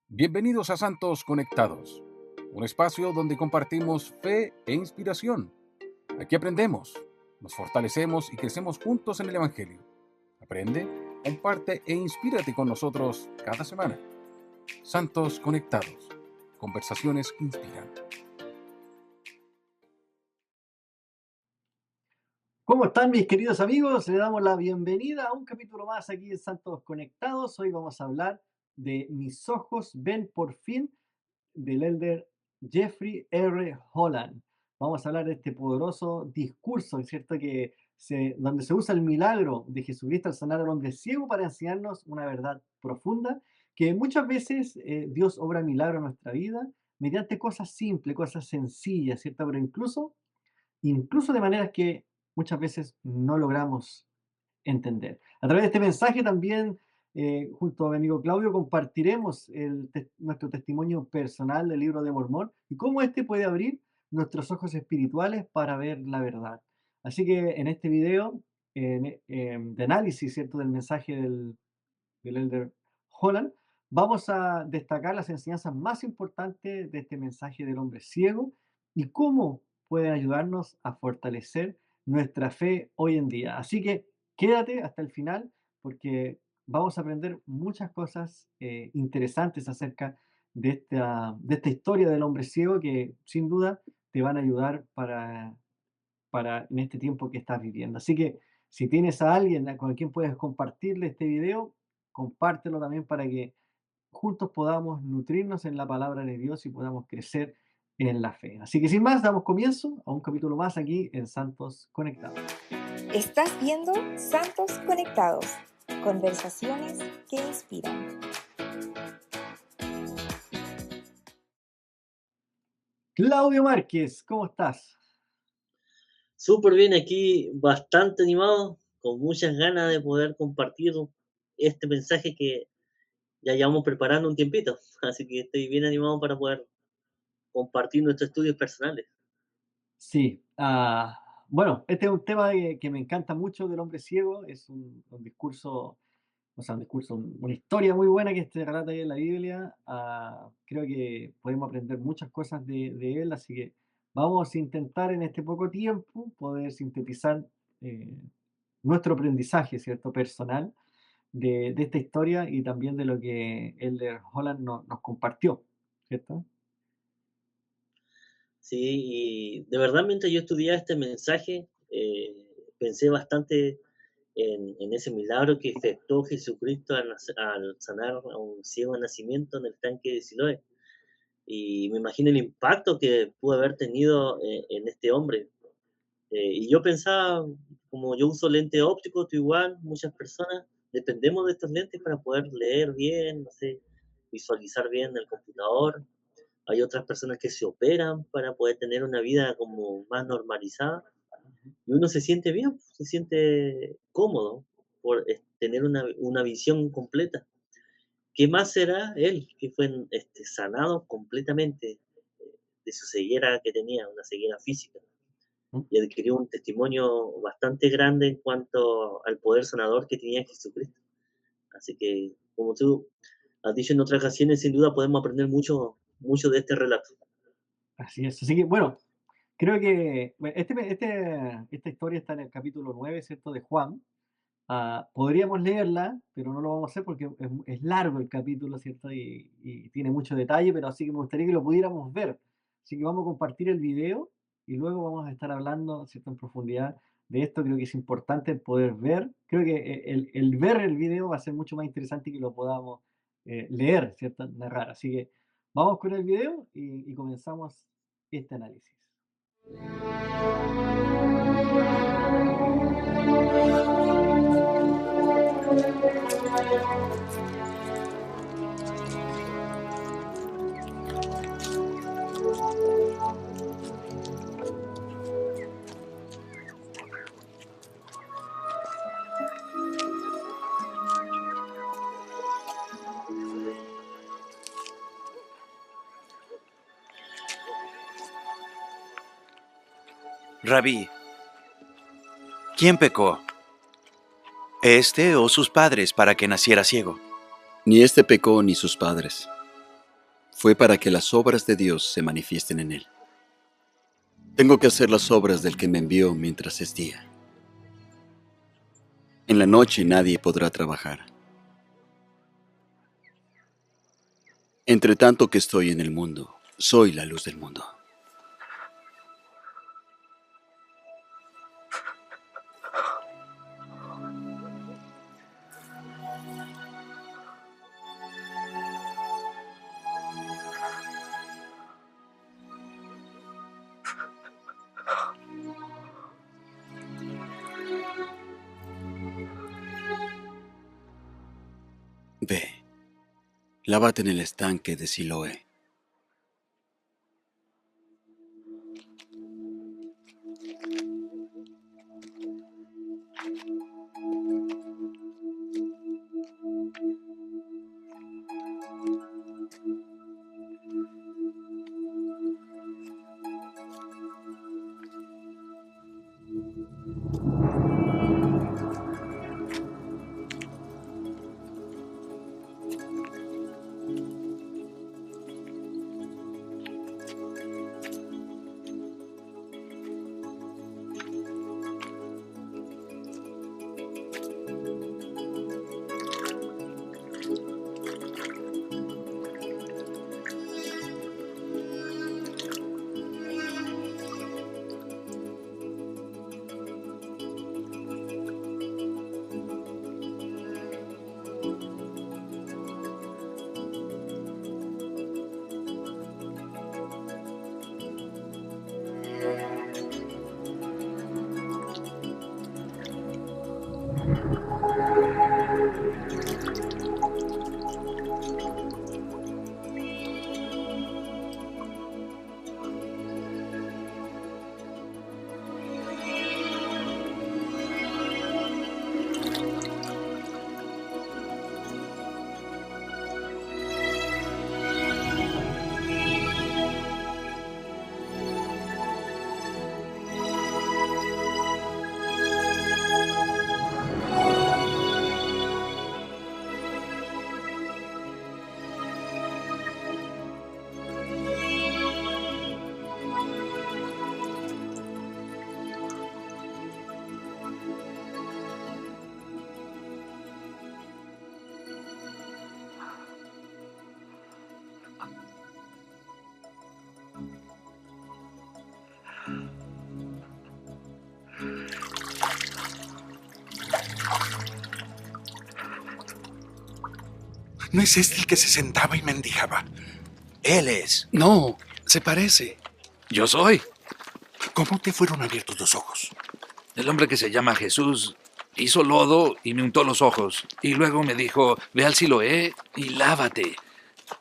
Bienvenidos a Santos Conectados, un espacio donde compartimos fe e inspiración. Aquí aprendemos, nos fortalecemos y crecemos juntos en el Evangelio. Aprende, comparte e inspírate con nosotros cada semana. Santos Conectados, conversaciones que inspiran. ¿Cómo están mis queridos amigos? Le damos la bienvenida a un capítulo más aquí en Santos Conectados. Hoy vamos a hablar de Mis ojos ven por fin, del elder Jeffrey R. Holland. Vamos a hablar de este poderoso discurso, ¿es cierto? Donde se usa el milagro de Jesucristo al sanar al hombre ciego para enseñarnos una verdad profunda, que muchas veces Dios obra milagro en nuestra vida mediante cosas simples, cosas sencillas, ¿cierto? Pero incluso de maneras que muchas veces no logramos entender. A través de este mensaje también, junto a mi amigo Claudio, compartiremos nuestro testimonio personal del libro de Mormón y cómo este puede abrir nuestros ojos espirituales para ver la verdad. Así que en este video de análisis, ¿cierto?, del mensaje del Elder Holland, vamos a destacar las enseñanzas más importantes de este mensaje del hombre ciego y cómo pueden ayudarnos a fortalecer nuestra fe hoy en día. Así que quédate hasta el final porque vamos a aprender muchas cosas interesantes acerca de esta historia del hombre ciego que sin duda te van a ayudar para en este tiempo que estás viviendo. Así que si tienes a alguien con quien puedes compartirle este video, compártelo también para que juntos podamos nutrirnos en la palabra de Dios y podamos crecer en la fe. Así que sin más, damos comienzo a un capítulo más aquí en Santos Conectados. Estás viendo Santos Conectados, conversaciones que inspiran. Claudio Márquez, ¿cómo estás? Súper bien aquí, bastante animado, con muchas ganas de poder compartir este mensaje que ya llevamos preparando un tiempito. Así que estoy bien animado para poder compartir nuestros estudios personales. Sí, bueno, este es un tema que me encanta mucho del hombre ciego, es un discurso, o sea, una historia muy buena que se relata ahí en la Biblia. Creo que podemos aprender muchas cosas de él, así que vamos a intentar en este poco tiempo poder sintetizar eh, nuestro aprendizaje, ¿cierto?, personal de esta historia y también de lo que Elder Holland nos compartió, ¿cierto? Sí, y de verdad mientras yo estudiaba este mensaje, pensé bastante en ese milagro que efectuó Jesucristo al sanar a un ciego de nacimiento en el tanque de Siloé. Y me imagino el impacto que pudo haber tenido en este hombre. Y yo pensaba, como yo uso lente óptico, tú igual, muchas personas dependemos de estos lentes para poder leer bien, no sé, visualizar bien el computador. Hay otras personas que se operan para poder tener una vida como más normalizada. Y uno se siente bien, se siente cómodo por tener una visión completa. ¿Qué más será él, que fue sanado completamente de su ceguera que tenía, una ceguera física? ¿Mm? Y adquirió un testimonio bastante grande en cuanto al poder sanador que tenía Jesucristo. Así que, como tú has dicho en otras ocasiones, sin duda podemos aprender mucho de este relato. Así es. Así que, bueno, creo que bueno, esta historia está en el capítulo 9, ¿cierto?, de Juan. Podríamos leerla, pero no lo vamos a hacer porque es largo el capítulo, ¿cierto? Y tiene mucho detalle, pero así que me gustaría que lo pudiéramos ver. Así que vamos a compartir el video y luego vamos a estar hablando, ¿cierto?, en profundidad de esto. Creo que es importante el poder ver. Creo que el ver el video va a ser mucho más interesante que lo podamos leer, ¿cierto?, narrar. Así que vamos con el video y comenzamos este análisis. Rabí, ¿quién pecó? ¿Este o sus padres para que naciera ciego? Ni este pecó ni sus padres. fue para que las obras de Dios se manifiesten en él. Tengo que hacer las obras del que me envió mientras es día. En la noche nadie podrá trabajar. Entre tanto que estoy en el mundo, soy la luz del mundo. Ve, lávate en el estanque de Siloé. ¿No es este el que se sentaba y mendigaba? Él es. No, se parece. Yo soy. ¿Cómo te fueron abiertos los ojos? El hombre que se llama Jesús hizo lodo y me untó los ojos. Y luego me dijo, ve al Siloé y lávate.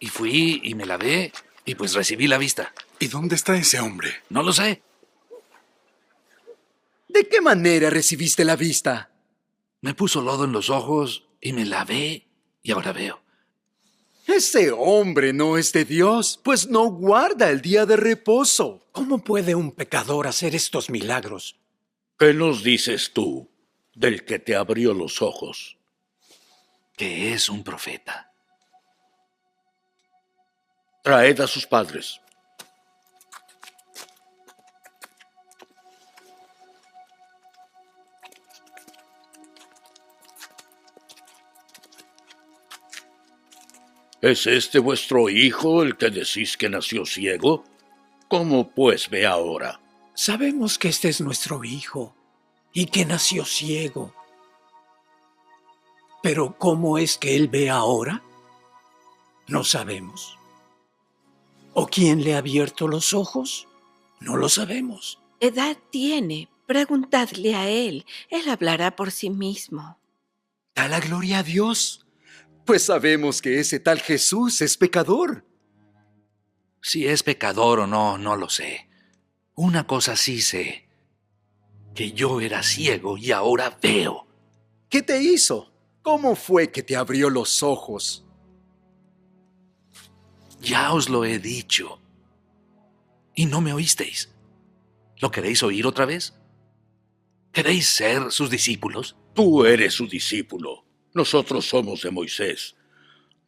Y fui y me lavé y pues recibí la vista. ¿Y dónde está ese hombre? No lo sé. ¿De qué manera recibiste la vista? Me puso lodo en los ojos y me lavé y ahora veo. Ese hombre no es de Dios, pues no guarda el día de reposo. ¿Cómo puede un pecador hacer estos milagros? ¿Qué nos dices tú del que te abrió los ojos? Que es un profeta. Traed a sus padres. ¿Es este vuestro hijo el que decís que nació ciego? ¿Cómo pues ve ahora? Sabemos que este es nuestro hijo y que nació ciego. Pero ¿cómo es que él ve ahora? No sabemos. ¿O quién le ha abierto los ojos? No lo sabemos. Edad tiene, preguntadle a él. Él hablará por sí mismo. Da la gloria a Dios, pues sabemos que ese tal Jesús es pecador. Si es pecador o no, no lo sé. Una cosa sí sé, que yo era ciego y ahora veo. ¿Qué te hizo? ¿Cómo fue que te abrió los ojos? Ya os lo he dicho. Y no me oísteis. ¿Lo queréis oír otra vez? ¿Queréis ser sus discípulos? Tú eres su discípulo. Nosotros somos de Moisés.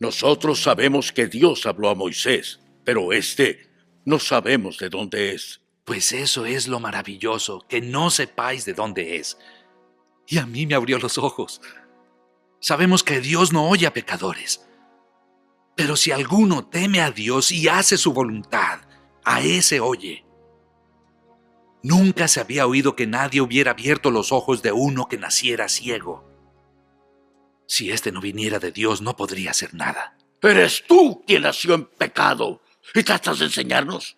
Nosotros sabemos que Dios habló a Moisés, pero no sabemos de dónde es. Pues eso es lo maravilloso, que no sepáis de dónde es. Y a mí me abrió los ojos. Sabemos que Dios no oye a pecadores. Pero si alguno teme a Dios y hace su voluntad, a ese oye. Nunca se había oído que nadie hubiera abierto los ojos de uno que naciera ciego. Si éste no viniera de Dios, no podría hacer nada. Eres tú quien nació en pecado y tratas de enseñarnos.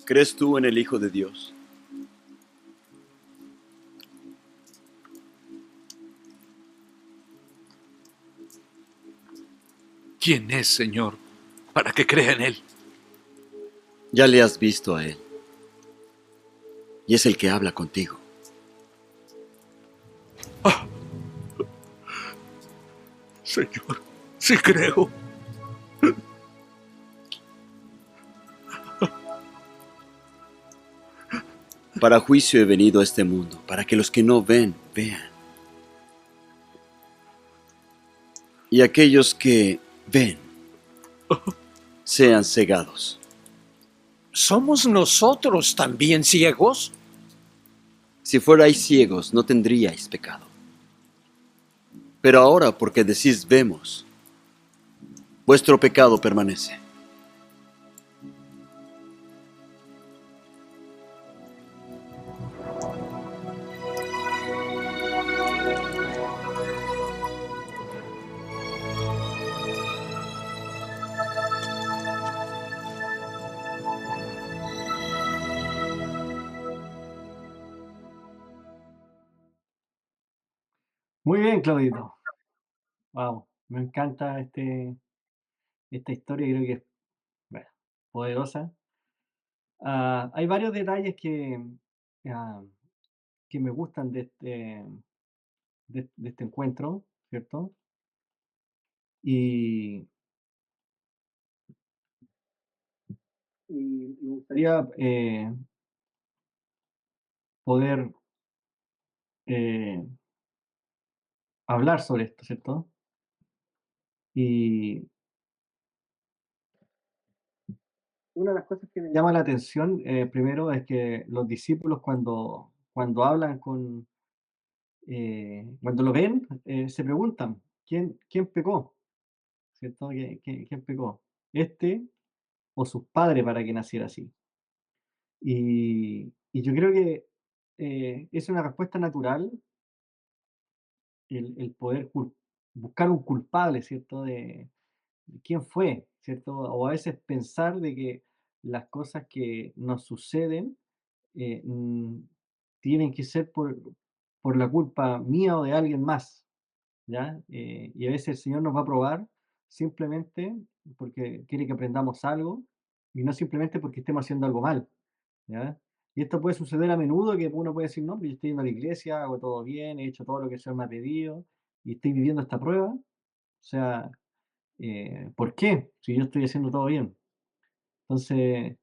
¿Crees tú en el Hijo de Dios? ¿Quién es, Señor, para que crea en Él? Ya le has visto a Él. Y es el que habla contigo. Señor, sí creo. Para juicio he venido a este mundo, para que los que no ven, vean. Y aquellos que ven, sean cegados. ¿Somos nosotros también ciegos? Si fuerais ciegos, no tendríais pecado. Pero ahora, porque decís vemos, vuestro pecado permanece. Muy bien, Claudito. Wow, me encanta esta historia, creo que es bueno, poderosa. Hay varios detalles ah, que me gustan de este encuentro, ¿cierto? Y, y me gustaría poder eh, hablar sobre esto, ¿cierto? Y una de las cosas que me llama la atención, primero, es que los discípulos cuando hablan cuando lo ven, se preguntan, ¿quién pecó? ¿Cierto? ¿Quién pecó? ¿Este o sus padres para que naciera así? Y yo creo que es una respuesta natural el poder buscar un culpable, ¿cierto? De quién fue, ¿cierto? O a veces pensar de que las cosas que nos suceden eh, mm, tienen que ser por la culpa mía o de alguien más, ¿ya? Y a veces el Señor nos va a probar simplemente porque quiere que aprendamos algo y no simplemente porque estemos haciendo algo mal, ¿ya? Y esto puede suceder a menudo, que uno puede decir, no, pero yo estoy yendo a la iglesia, hago todo bien, he hecho todo lo que el Señor me ha pedido y estoy viviendo esta prueba. O sea, ¿por qué? Si yo estoy haciendo todo bien. Entonces,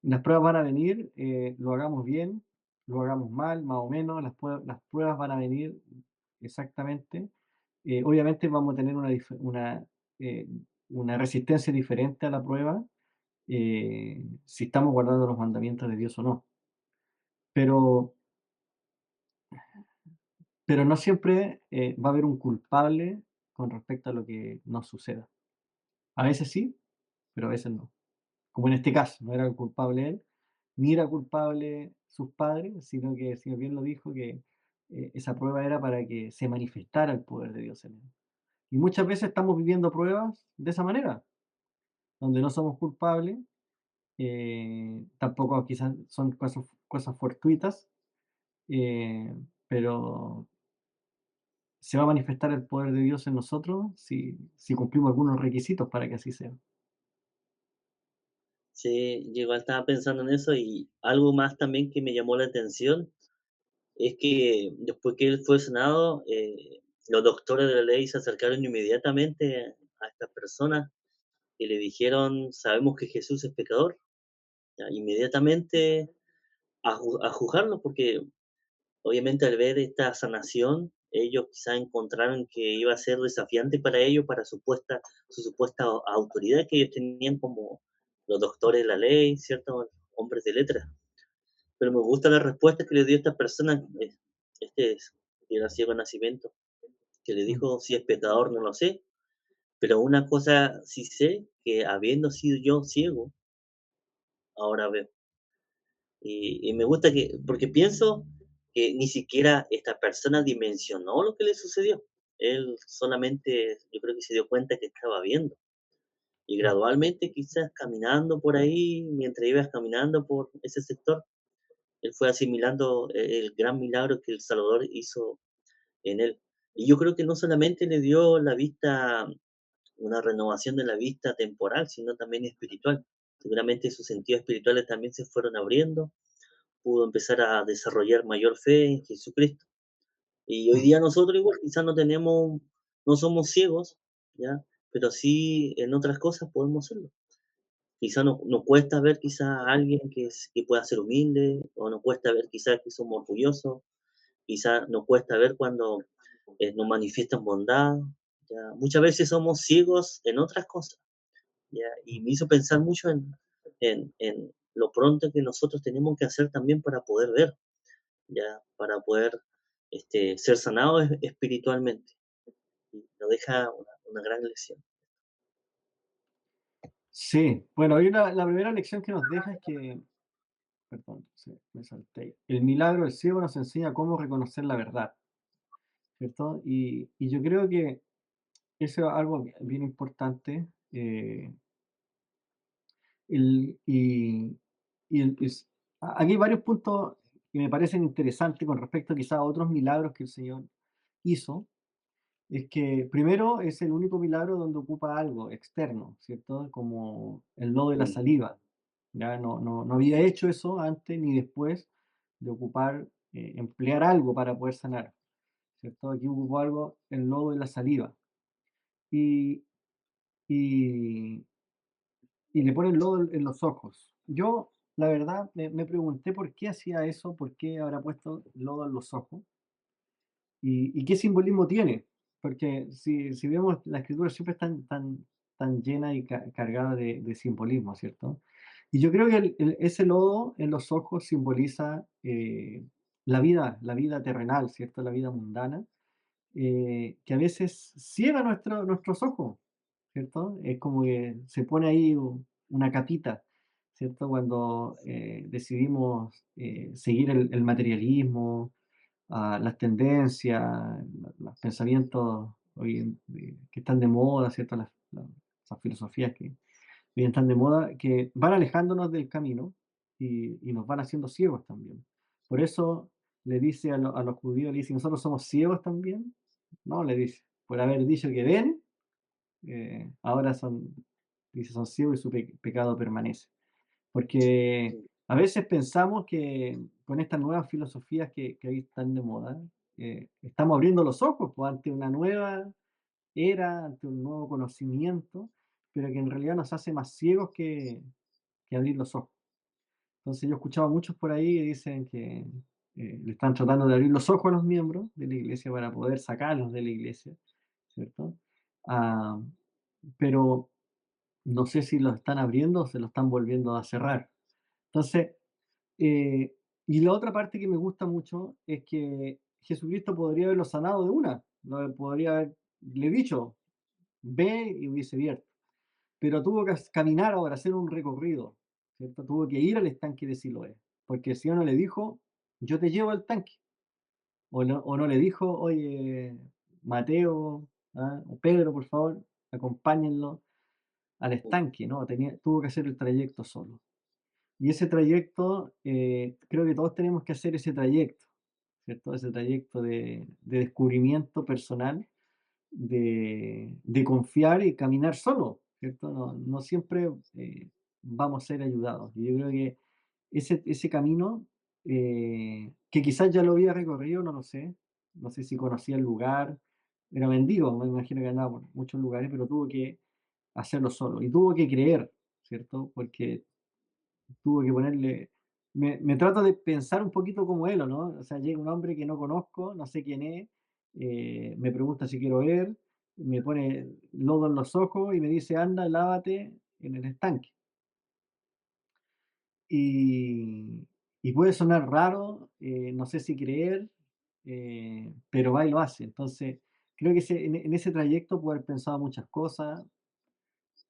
las pruebas van a venir, lo hagamos bien, lo hagamos mal, más o menos, las pruebas van a venir exactamente. Obviamente vamos a tener eh, una resistencia diferente a la prueba, si estamos guardando los mandamientos de Dios o no. Pero, pero no siempre va a haber un culpable con respecto a lo que nos suceda. A veces sí, pero a veces no. Como en este caso, no era el culpable él, ni era culpable sus padres, sino que el Señor bien lo dijo, que esa prueba era para que se manifestara el poder de Dios en él. Y muchas veces estamos viviendo pruebas de esa manera, donde no somos culpables, tampoco quizás son cosas fortuitas, pero se va a manifestar el poder de Dios en nosotros si cumplimos algunos requisitos para que así sea. Sí, yo igual estaba pensando en eso y algo más también que me llamó la atención es que después que él fue senado, los doctores de la ley se acercaron inmediatamente a estas personas y le dijeron, sabemos que Jesús es pecador, ¿ya? Inmediatamente a juzgarlo, porque obviamente al ver esta sanación, ellos quizá encontraron que iba a ser desafiante para ellos, para su supuesta autoridad que ellos tenían como los doctores de la ley, ¿cierto? Hombres de letras. Pero me gusta la respuesta que le dio esta persona, que era ciego de nacimiento, que le Mm. dijo, si es pecador no lo sé, pero una cosa sí sé, que habiendo sido yo ciego, ahora veo. Y me gusta porque pienso que ni siquiera esta persona dimensionó lo que le sucedió. Él solamente, yo creo que se dio cuenta que estaba viendo. Y Mm. gradualmente, quizás caminando por ahí, mientras ibas caminando por ese sector, él fue asimilando el gran milagro que el Salvador hizo en él. Y yo creo que no solamente le dio la vista, una renovación de la vista temporal, sino también espiritual. Seguramente sus sentidos espirituales también se fueron abriendo, pudo empezar a desarrollar mayor fe en Jesucristo. Y hoy Mm. día nosotros igual quizás no somos ciegos, ¿ya? Pero sí en otras cosas podemos serlo. Quizás nos cuesta ver quizá a alguien que pueda ser humilde, o nos cuesta ver quizás que somos orgullosos, quizás nos cuesta ver cuando nos manifiestan bondad, ¿ya? Muchas veces somos ciegos en otras cosas, ¿ya? Y me hizo pensar mucho en lo pronto que nosotros tenemos que hacer también para poder ver, ya, para poder ser sanados espiritualmente. Y nos deja una gran lección. Sí, bueno, hay la primera lección que nos deja es que, perdón, me salté. El milagro del ciego nos enseña cómo reconocer la verdad, ¿cierto? Y yo creo que eso es algo bien importante. El, y el- es- Aquí hay varios puntos que me parecen interesantes con respecto quizá a otros milagros que el Señor hizo. Es que primero es el único milagro donde ocupa algo externo, ¿cierto? Como el lodo de la Mm, saliva. Ya no había hecho eso antes ni después de ocupar, emplear algo para poder sanar, ¿cierto? Aquí ocupó algo, el lodo de la saliva. Y, y, y le pone el lodo en los ojos. Yo, la verdad, me pregunté por qué hacía eso, por qué habrá puesto lodo en los ojos. ¿Y qué simbolismo tiene? Porque si vemos, la escritura siempre es tan llena y cargada de simbolismo, ¿cierto? Y yo creo que ese lodo en los ojos simboliza la vida terrenal, ¿cierto? La vida mundana, que a veces ciega nuestros ojos, ¿cierto? Es como que se pone ahí una capita, ¿cierto? Cuando decidimos seguir el materialismo, las tendencias, los pensamientos que están de moda, ¿cierto? Esas filosofías que hoy están de moda, que van alejándonos del camino y nos van haciendo ciegos también. Por eso le dice a los judíos, le dice, ¿nosotros somos ciegos también? No, le dice, por haber dicho que ven, ahora dice, son ciegos y su pecado permanece. Porque mm, a veces pensamos que con estas nuevas filosofías que hoy están de moda, estamos abriendo los ojos pues, ante una nueva era, ante un nuevo conocimiento, pero que en realidad nos hace más ciegos que abrir los ojos. Entonces yo he escuchado a muchos por ahí que dicen que le están tratando de abrir los ojos a los miembros de la iglesia para poder sacarlos de la iglesia, ¿cierto? Ah, pero no sé si los están abriendo o se los están volviendo a cerrar. Entonces, eh, y la otra parte que me gusta mucho es que Jesucristo podría haberlo sanado de una, podría haberle dicho, ve y hubiese abierto, pero tuvo que caminar ahora, hacer un recorrido, ¿cierto? Tuvo que ir al estanque de Siloé, porque el Señor no le dijo, yo te llevo al tanque, o no le dijo, oye, Mateo, o Pedro, por favor, acompáñenlo al mm, estanque, ¿no? Tuvo que hacer el trayecto solo. Y ese trayecto, creo que todos tenemos que hacer ese trayecto, ¿cierto? Ese trayecto de descubrimiento personal, de confiar y caminar solo, ¿cierto? No siempre vamos a ser ayudados. Y yo creo que ese camino, que quizás ya lo había recorrido, no sé si conocía el lugar, era mendigo, me imagino que andaba por muchos lugares, pero tuvo que hacerlo solo. Y tuvo que creer, ¿cierto? Porque tuvo que ponerle... Me trato de pensar un poquito como él, ¿o no? O sea, llega un hombre que no conozco, no sé quién es, me pregunta si quiero ver, me pone lodo en los ojos y me dice, anda, lávate en el estanque. Y, y puede sonar raro, no sé si creer, pero va y lo hace. Entonces, creo que en ese trayecto puede haber pensado muchas cosas,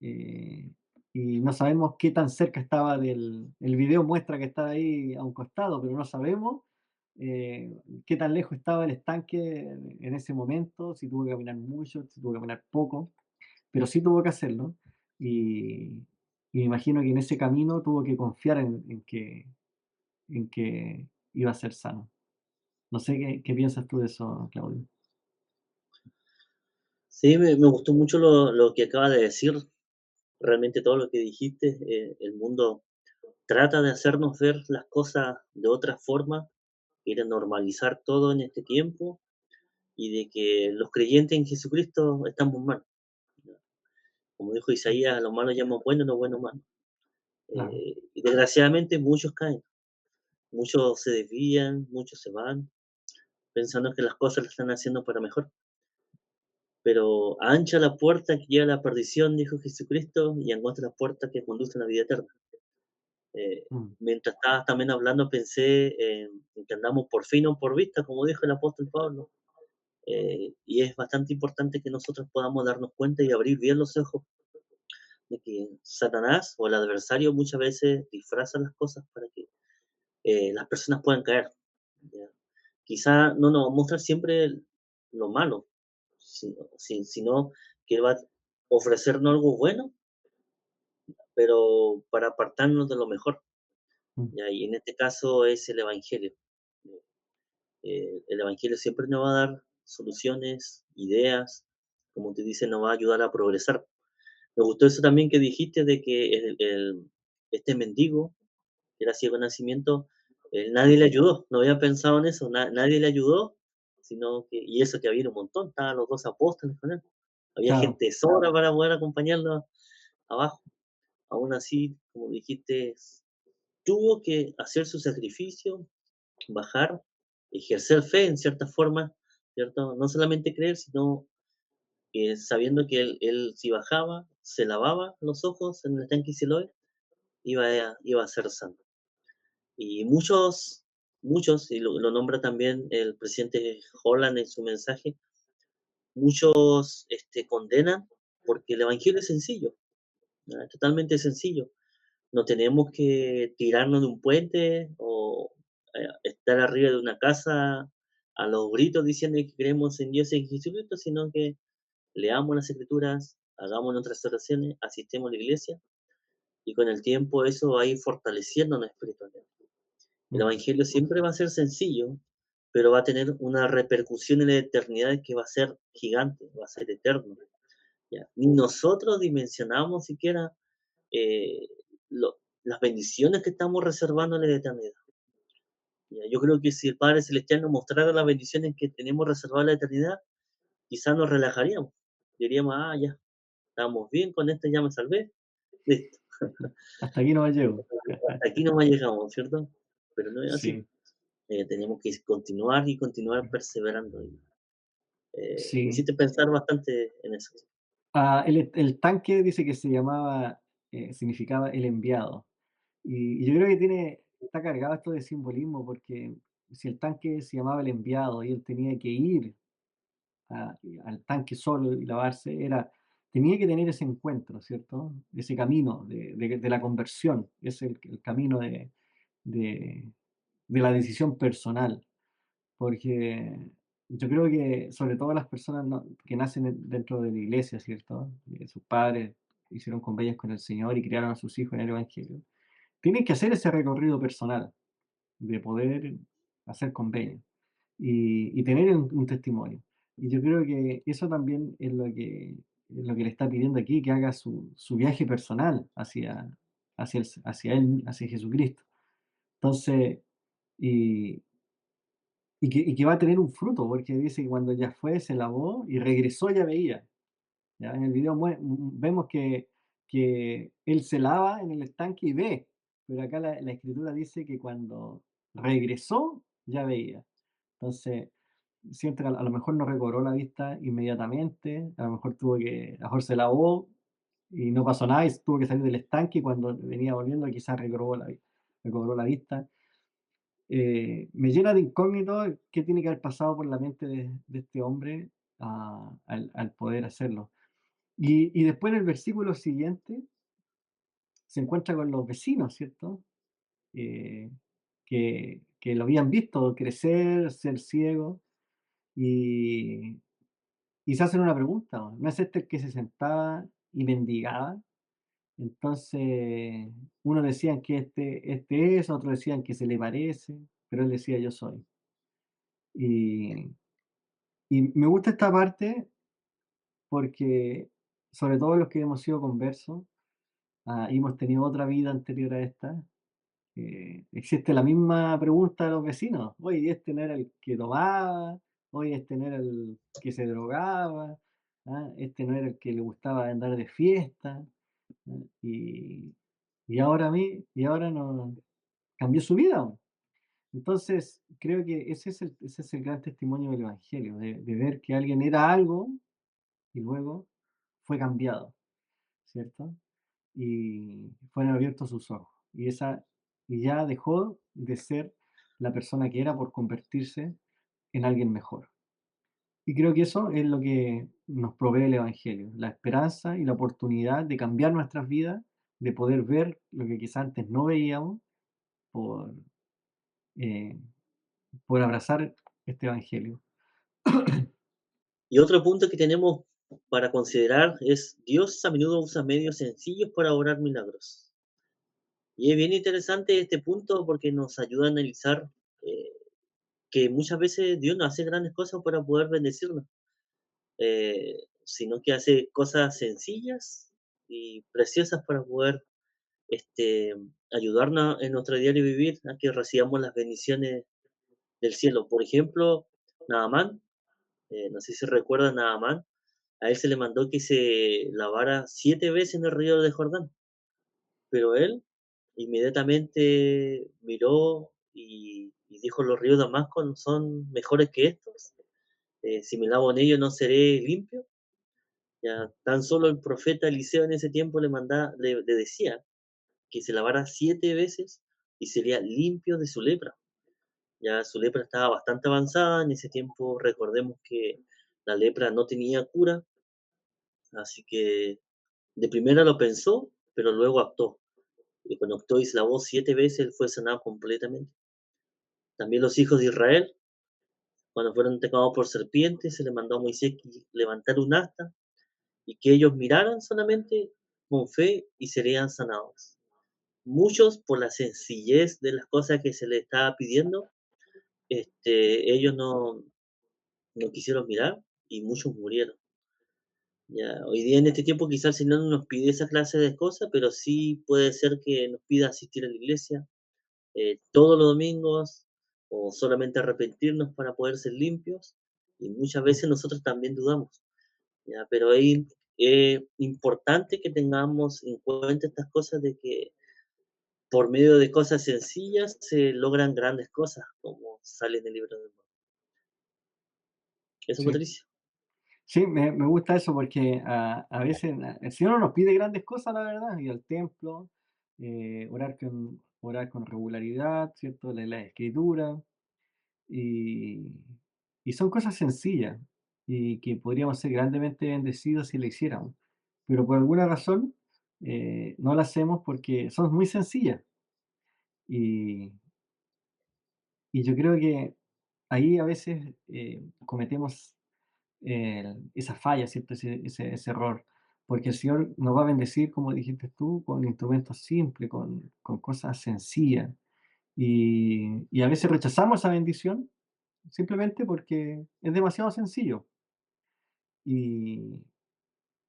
eh, y no sabemos qué tan cerca estaba del... El video muestra que estaba ahí a un costado, pero no sabemos qué tan lejos estaba el estanque en ese momento, si tuvo que caminar mucho, si tuvo que caminar poco, pero sí tuvo que hacerlo. Y me imagino que en ese camino tuvo que confiar en que iba a ser sano. No sé qué piensas tú de eso, Claudio. Sí, me gustó mucho lo que acabas de decir. Realmente todo lo que dijiste, el mundo trata de hacernos ver las cosas de otra forma, quiere normalizar todo en este tiempo y de que los creyentes en Jesucristo estamos mal. Como dijo Isaías, lo malo llama bueno, lo bueno malo. Claro. Y desgraciadamente muchos caen, muchos se desvían, muchos se van, pensando que las cosas las están haciendo para mejor. Pero ancha la puerta que lleva a la perdición, dijo Jesucristo, y angosta la puerta que conduce a la vida eterna. Eh, Mm, Mientras estabas también hablando, pensé en que andamos por fin o por vista, como dijo el apóstol Pablo. Y es bastante importante que nosotros podamos darnos cuenta y abrir bien los ojos de que Satanás o el adversario muchas veces disfraza las cosas para que las personas puedan caer. ¿Ya? Quizá no nos va a mostrar siempre lo malo, sino que va a ofrecernos algo bueno, pero para apartarnos de lo mejor. mm, ¿Ya? Y en este caso es el Evangelio. El Evangelio siempre nos va a dar soluciones, ideas, como te dice, nos va a ayudar a progresar. Me gustó eso también que dijiste de que este mendigo, que era ciego de nacimiento, nadie le ayudó, no había pensado en eso, nadie le ayudó, sino que, y eso que había un montón, estaban los 2 apóstoles con él, había claro. gente de sobra para poder acompañarlo abajo. Aún así, como dijiste, tuvo que hacer su sacrificio, bajar, ejercer fe en cierta forma, ¿cierto? No solamente creer, sino sabiendo que él si bajaba, se lavaba los ojos en el estanque Siloé, iba a ser santo. Y muchos, y lo nombra también el presidente Holland en su mensaje, muchos condenan porque el evangelio es sencillo, ¿verdad? Totalmente sencillo. No tenemos que tirarnos de un puente o estar arriba de una casa a los gritos diciendo que creemos en Dios y en Jesucristo, sino que leamos las escrituras, hagamos nuestras oraciones, asistemos a la iglesia y con el tiempo eso va a ir fortaleciéndonos espiritualmente. El Mm, evangelio siempre va a ser sencillo, pero va a tener una repercusión en la eternidad que va a ser gigante, va a ser eterno. ¿Ya? Ni nosotros dimensionamos siquiera eh, las bendiciones que estamos reservando en la eternidad. ¿Ya? Yo creo que si el Padre Celestial nos mostrara las bendiciones que tenemos reservadas en la eternidad, quizás nos relajaríamos. Diríamos, ah, ya, estamos bien, con esto ya me salvé, listo. hasta aquí no llego. Hasta aquí nomás llegamos, ¿cierto? Pero no es así. Sí, Tenemos que continuar y continuar perseverando. Me sí. hiciste pensar bastante en eso. Ah, el tanque dice que se llamaba, significaba el enviado. Y yo creo que está cargado esto de simbolismo, porque si el tanque se llamaba el enviado y él tenía que ir al tanque solo y lavarse, tenía que tener ese encuentro, ¿cierto? Ese camino de la conversión, es el camino de, de la decisión personal. Porque yo creo que sobre todo las personas que nacen dentro de la iglesia, ¿cierto? Sus padres hicieron convenios con el Señor y criaron a sus hijos en el Evangelio. Tienen que hacer ese recorrido personal de poder hacer convenios y tener un testimonio. Y yo creo que eso también es lo que le está pidiendo aquí, que haga su viaje personal hacia él, hacia Jesucristo. Entonces, y, y que va a tener un fruto, porque dice que cuando ya fue, se lavó y regresó, ya veía. ¿ya? En el video vemos que él se lava en el estanque y ve, pero acá la escritura dice que cuando regresó ya veía. Entonces, siento que a lo mejor no recobró la vista inmediatamente, a lo mejor a lo mejor se lavó y no pasó nada y tuvo que salir del estanque y cuando venía volviendo quizás recobró la vista. Me llena de incógnito qué tiene que haber pasado por la mente de este hombre al poder hacerlo. Y después en el versículo siguiente se encuentra con los vecinos, ¿cierto? Eh, que lo habían visto crecer, ser ciego, y, y se hacen una pregunta, ¿no es este el que se sentaba y mendigaba? Entonces, unos decían que este es, otros decían que se le parece, pero él decía yo soy. Y, y me gusta esta parte porque, sobre todo los que hemos sido conversos, y hemos tenido otra vida anterior a esta, existe la misma pregunta de los vecinos. Oye, este no era el que tomaba, oye, este no era el que se drogaba, este no era el que le gustaba andar de fiesta, ¿ah? Y ahora y ahora no cambió su vida. Entonces, creo que ese es el gran testimonio del Evangelio, de ver que alguien era algo y luego fue cambiado, ¿cierto? Y fueron abiertos sus ojos. Y ya dejó de ser la persona que era por convertirse en alguien mejor. Y creo que eso es lo que nos provee el Evangelio, la esperanza y la oportunidad de cambiar nuestras vidas, de poder ver lo que quizás antes no veíamos por, eh, por abrazar este Evangelio. Y otro punto que tenemos para considerar es Dios a menudo usa medios sencillos para obrar milagros. Y es bien interesante este punto porque nos ayuda a analizar eh, que muchas veces Dios no hace grandes cosas para poder bendecirnos, sino que hace cosas sencillas y preciosas para poder este, ayudarnos en nuestro diario vivir a que recibamos las bendiciones del cielo. Por ejemplo, Naamán, no sé si recuerdan Naamán, a él se le mandó que se lavara 7 veces en el río de Jordán, pero él inmediatamente miró y dijo: "Los ríos de Damasco no son mejores que estos, si me lavo en ellos no seré limpio". Ya tan solo el profeta Eliseo en ese tiempo le decía que se lavara 7 veces y sería limpio de su lepra. Ya su lepra estaba bastante avanzada, en ese tiempo recordemos que la lepra no tenía cura, así que de primera lo pensó, pero luego actuó. Y cuando actuó y se lavó 7 veces, él fue sanado completamente. También los hijos de Israel, cuando fueron atacados por serpientes, se le mandó a Moisés que levantara un asta y que ellos miraran solamente con fe y serían sanados. Muchos, por la sencillez de las cosas que se les estaba pidiendo, ellos no quisieron mirar y muchos murieron. Ya, hoy día en este tiempo quizás el Señor no nos pide esa clase de cosas, pero sí puede ser que nos pida asistir a la iglesia todos los domingos o solamente arrepentirnos para poder ser limpios. Y muchas veces nosotros también dudamos, ¿ya? Pero es importante que tengamos en cuenta estas cosas de que por medio de cosas sencillas se logran grandes cosas, como sale en el libro de Mormon. Eso, Sí, Patricio. sí, me gusta eso porque a veces el Señor no nos pide grandes cosas, la verdad, ir al templo, orar con regularidad, ¿cierto? Leer la escritura, y, y son cosas sencillas y que podríamos ser grandemente bendecidos si lo hiciéramos, pero por alguna razón no lo hacemos porque son muy sencillas. Y, y yo creo que ahí a veces cometemos esa falla, ¿cierto? Ese error. Porque el Señor nos va a bendecir, como dijiste tú, con instrumentos simples, con cosas sencillas. Y a veces rechazamos esa bendición simplemente porque es demasiado sencillo. Y,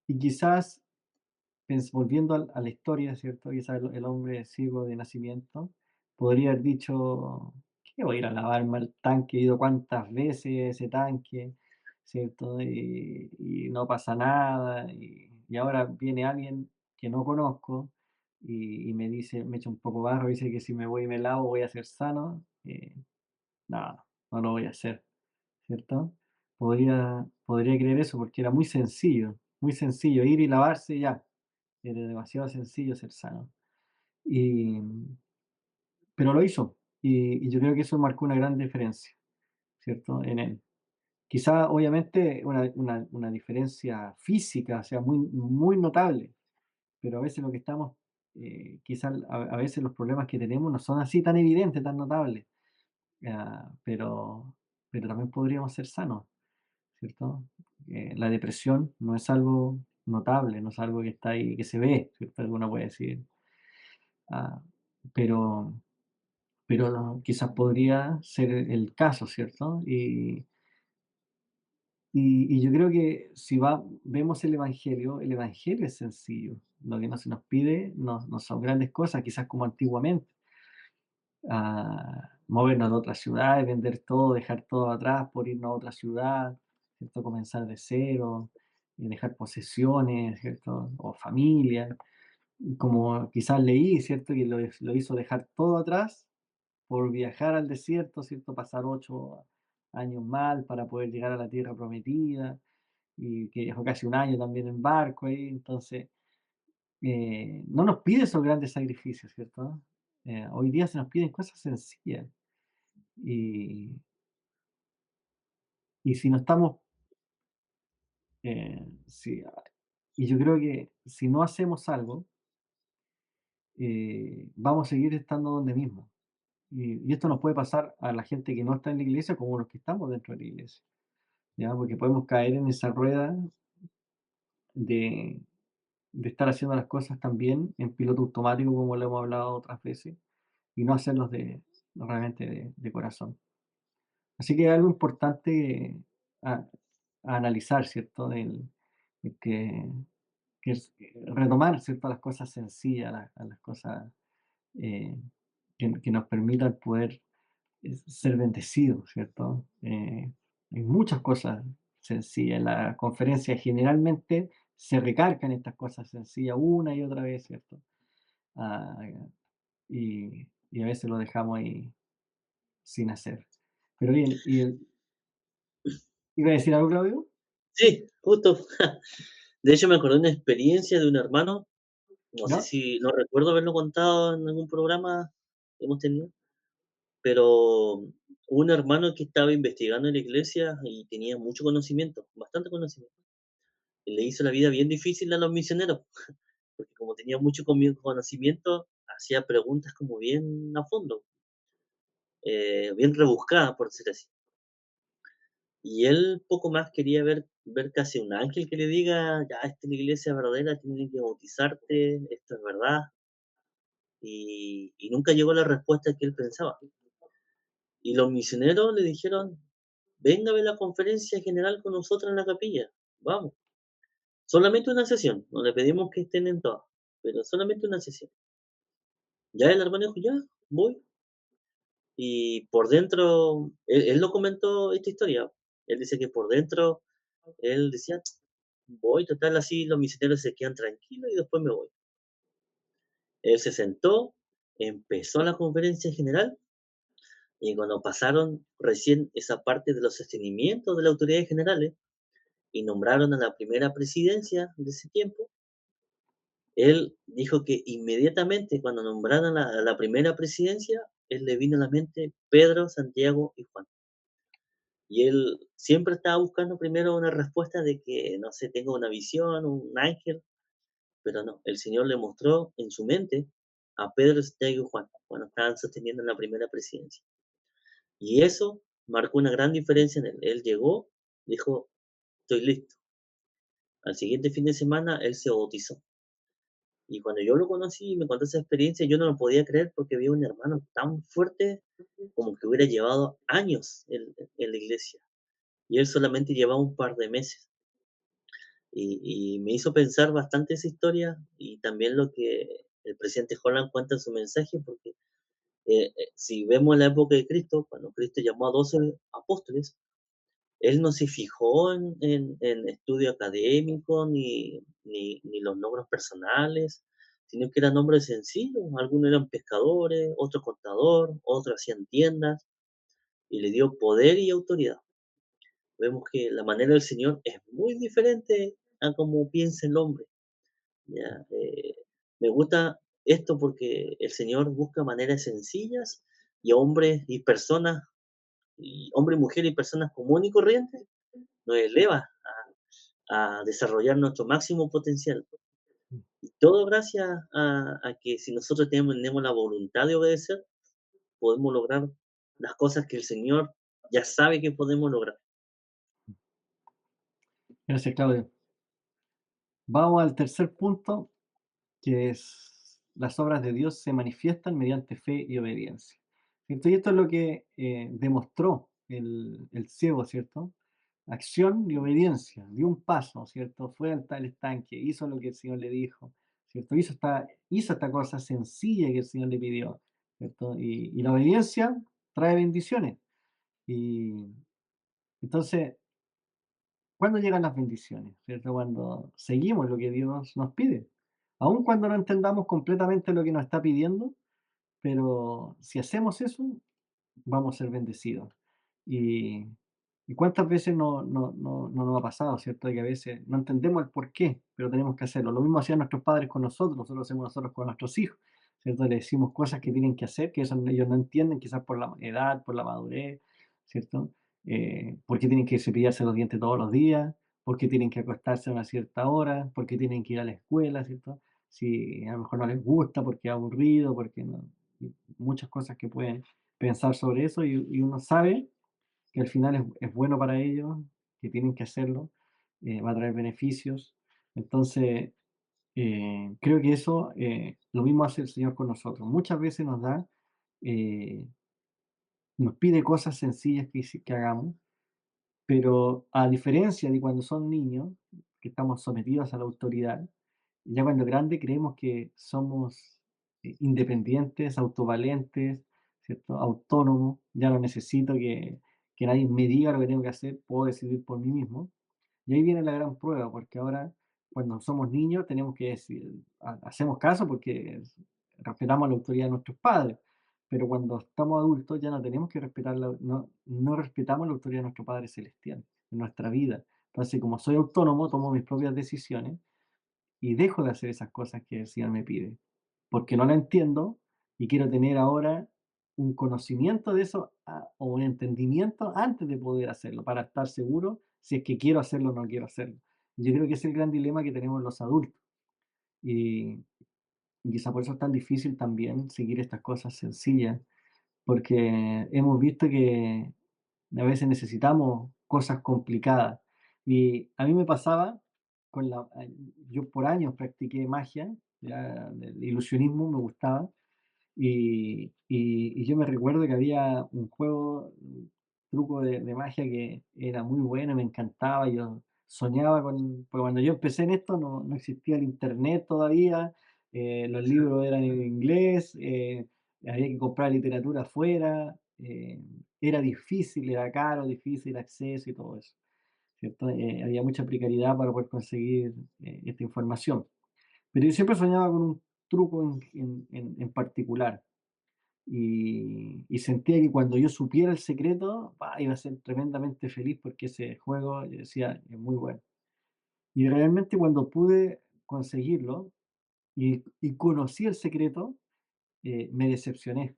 y quizás, volviendo a la historia, ¿cierto? Quizás el hombre ciego de nacimiento podría haber dicho, ¿qué voy a ir a lavarme al tanque? He ido cuántas veces a ese tanque. ¿cierto? Y no pasa nada, y ahora viene alguien que no conozco y me dice, me echa un poco barro, dice que si me voy y me lavo voy a ser sano. No, no lo voy a hacer, ¿cierto? Podría creer eso porque era muy sencillo, ir y lavarse y ya. Era demasiado sencillo ser sano. Y, pero lo hizo, y yo creo que eso marcó una gran diferencia, ¿cierto? En él. Quizá, obviamente, una diferencia física, o sea, muy, muy notable, pero a veces lo que estamos, quizá a veces los problemas que tenemos no son así tan evidentes, tan notables, ah, pero también podríamos ser sanos, ¿cierto? La depresión no es algo notable, no es algo que está ahí, que se ve, ¿cierto? Alguno puede decir, ah, pero, pero quizás podría ser el caso, ¿cierto? Y yo creo que si vemos el Evangelio es sencillo. Lo que no se nos pide no son grandes cosas, quizás como antiguamente. Movernos de otra ciudad, vender todo, dejar todo atrás por irnos a otra ciudad, ¿cierto? Comenzar de cero, y dejar posesiones, ¿cierto? O familia. Como quizás leí, ¿cierto? Que lo hizo dejar todo atrás por viajar al desierto, ¿cierto? Pasar 8 años mal para poder llegar a la tierra prometida y que viajó casi un año también en barco ahí. Entonces, no nos pide esos grandes sacrificios, ¿cierto? Hoy día se nos piden cosas sencillas y, y si no estamos, si- y yo creo que si no hacemos algo, vamos a seguir estando donde mismo. Y esto nos puede pasar a la gente que no está en la iglesia como los que estamos dentro de la iglesia, ¿ya? Porque podemos caer en esa rueda de, de estar haciendo las cosas también en piloto automático, como lo hemos hablado otras veces, y no hacerlos realmente de corazón. Así que algo importante a, a analizar, ¿cierto? El que es retomar, ¿cierto? Las cosas sencillas, a las cosas eh, que nos permitan poder ser bendecidos, ¿cierto? Hay muchas cosas sencillas. En la conferencia generalmente se recargan estas cosas sencillas una y otra vez, ¿cierto? Ah, y a veces lo dejamos ahí sin hacer. Pero bien, ¿iba a decir algo, Claudio? Sí, justo. De hecho, me acordé de una experiencia de un hermano, no sé ¿No? si, no recuerdo haberlo contado en algún programa que hemos tenido, pero un hermano que estaba investigando en la iglesia y tenía mucho conocimiento, bastante conocimiento. Y le hizo la vida bien difícil a los misioneros, porque como tenía mucho conocimiento, hacía preguntas como bien a fondo, bien rebuscadas, por decir así. Y él poco más quería ver casi un ángel que le diga, ya, esta es la iglesia verdadera, tienen que bautizarte, esto es verdad. Y nunca llegó la respuesta que él pensaba. Y los misioneros le dijeron, venga a ver la conferencia general con nosotros en la capilla, vamos. Solamente una sesión, no le pedimos que estén en todas, pero solamente una sesión. Ya el hermano dijo, ya, voy. Y por dentro, él no comentó esta historia. Él dice que por dentro, él decía, voy, total, así los misioneros se quedan tranquilos y después me voy. Él se sentó, empezó la conferencia general y cuando pasaron recién esa parte de los sostenimientos de las autoridades generales y nombraron a la primera presidencia de ese tiempo, él dijo que inmediatamente cuando nombraron a la primera presidencia, él le vino a la mente Pedro, Santiago y Juan. Y él siempre estaba buscando primero una respuesta de que, no sé, tengo una visión, un ángel, pero no, el Señor le mostró en su mente a Pedro, Santiago y Juan cuando estaban sosteniendo la primera presidencia. Y eso marcó una gran diferencia en él. Él llegó, dijo, estoy listo. Al siguiente fin de semana, él se bautizó. Y cuando yo lo conocí y me contó esa experiencia, yo no lo podía creer porque vi un hermano tan fuerte como que hubiera llevado años en la iglesia. Y él solamente llevaba un par de meses. Y me hizo pensar bastante esa historia y también lo que el presidente Holland cuenta en su mensaje, porque si vemos la época de Cristo, cuando Cristo llamó a 12 apóstoles, Él no se fijó en estudio académico ni los logros personales, sino que eran hombres sencillos. Algunos eran pescadores, otro contador, otros hacían tiendas, y le dio poder y autoridad. Vemos que la manera del Señor es muy diferente a como piensa el hombre, ¿ya? Me gusta esto porque el Señor busca maneras sencillas y hombres y personas, y hombre, mujer y personas comunes y corrientes, nos eleva a desarrollar nuestro máximo potencial. Y todo gracias a que si nosotros tenemos la voluntad de obedecer, podemos lograr las cosas que el Señor ya sabe que podemos lograr. Gracias, Claudio. Vamos al tercer punto, que es las obras de Dios se manifiestan mediante fe y obediencia. ¿Cierto? Y esto es lo que demostró el ciego, ¿cierto? Acción y obediencia, dio un paso, ¿cierto? Fue al tal estanque, hizo lo que el Señor le dijo, ¿cierto? Hizo esta cosa sencilla que el Señor le pidió, ¿cierto? Y la obediencia trae bendiciones. Y entonces, ¿cuándo llegan las bendiciones? ¿Cierto? Cuando seguimos lo que Dios nos pide. Aun cuando no entendamos completamente lo que nos está pidiendo, pero si hacemos eso, vamos a ser bendecidos. Y, y cuántas veces no nos ha pasado, ¿cierto? De que a veces no entendemos el por qué, pero tenemos que hacerlo. Lo mismo hacían nuestros padres con nosotros lo hacemos nosotros con nuestros hijos, ¿cierto? Le decimos cosas que tienen que hacer, que ellos no entienden, quizás por la edad, por la madurez, ¿cierto? ¿Por qué tienen que cepillarse los dientes todos los días? ¿Por qué tienen que acostarse a una cierta hora? ¿Por qué tienen que ir a la escuela, ¿cierto? Si a lo mejor no les gusta, porque es aburrido, porque no, y muchas cosas que pueden pensar sobre eso y uno sabe que al final es bueno para ellos, que tienen que hacerlo, va a traer beneficios. Entonces, creo que eso lo mismo hace el Señor con nosotros. Muchas veces eh, nos pide cosas sencillas que hagamos, pero a diferencia de cuando son niños, que estamos sometidos a la autoridad, ya cuando grandes creemos que somos independientes, autovalentes, ¿cierto? Autónomos, ya no necesito que nadie me diga lo que tengo que hacer, puedo decidir por mí mismo. Y ahí viene la gran prueba, porque ahora cuando somos niños tenemos que decir, hacemos caso porque respetamos la autoridad de nuestros padres, pero cuando estamos adultos ya no tenemos que respetar, no respetamos la autoridad de nuestro Padre Celestial en nuestra vida. Entonces, como soy autónomo, tomo mis propias decisiones y dejo de hacer esas cosas que el Señor me pide, porque no la entiendo y quiero tener ahora un conocimiento de eso o un entendimiento antes de poder hacerlo, para estar seguro si es que quiero hacerlo o no quiero hacerlo. Y yo creo que ese es el gran dilema que tenemos los adultos. Y, y quizá por eso es tan difícil también seguir estas cosas sencillas, porque hemos visto que a veces necesitamos cosas complicadas. Y a mí me pasaba yo por años practiqué magia, ya, el ilusionismo me gustaba, y yo me recuerdo que había un juego, un truco de magia que era muy bueno, me encantaba, yo soñaba porque cuando yo empecé en esto no existía el internet todavía, los libros eran en inglés, había que comprar literatura afuera, era difícil, era caro, difícil el acceso y todo eso, ¿cierto? Había mucha precariedad para poder conseguir esta información. Pero yo siempre soñaba con un truco en particular. Y sentía que cuando yo supiera el secreto, iba a ser tremendamente feliz porque ese juego, yo decía, es muy bueno. Y realmente cuando pude conseguirlo y conocí el secreto, me decepcioné.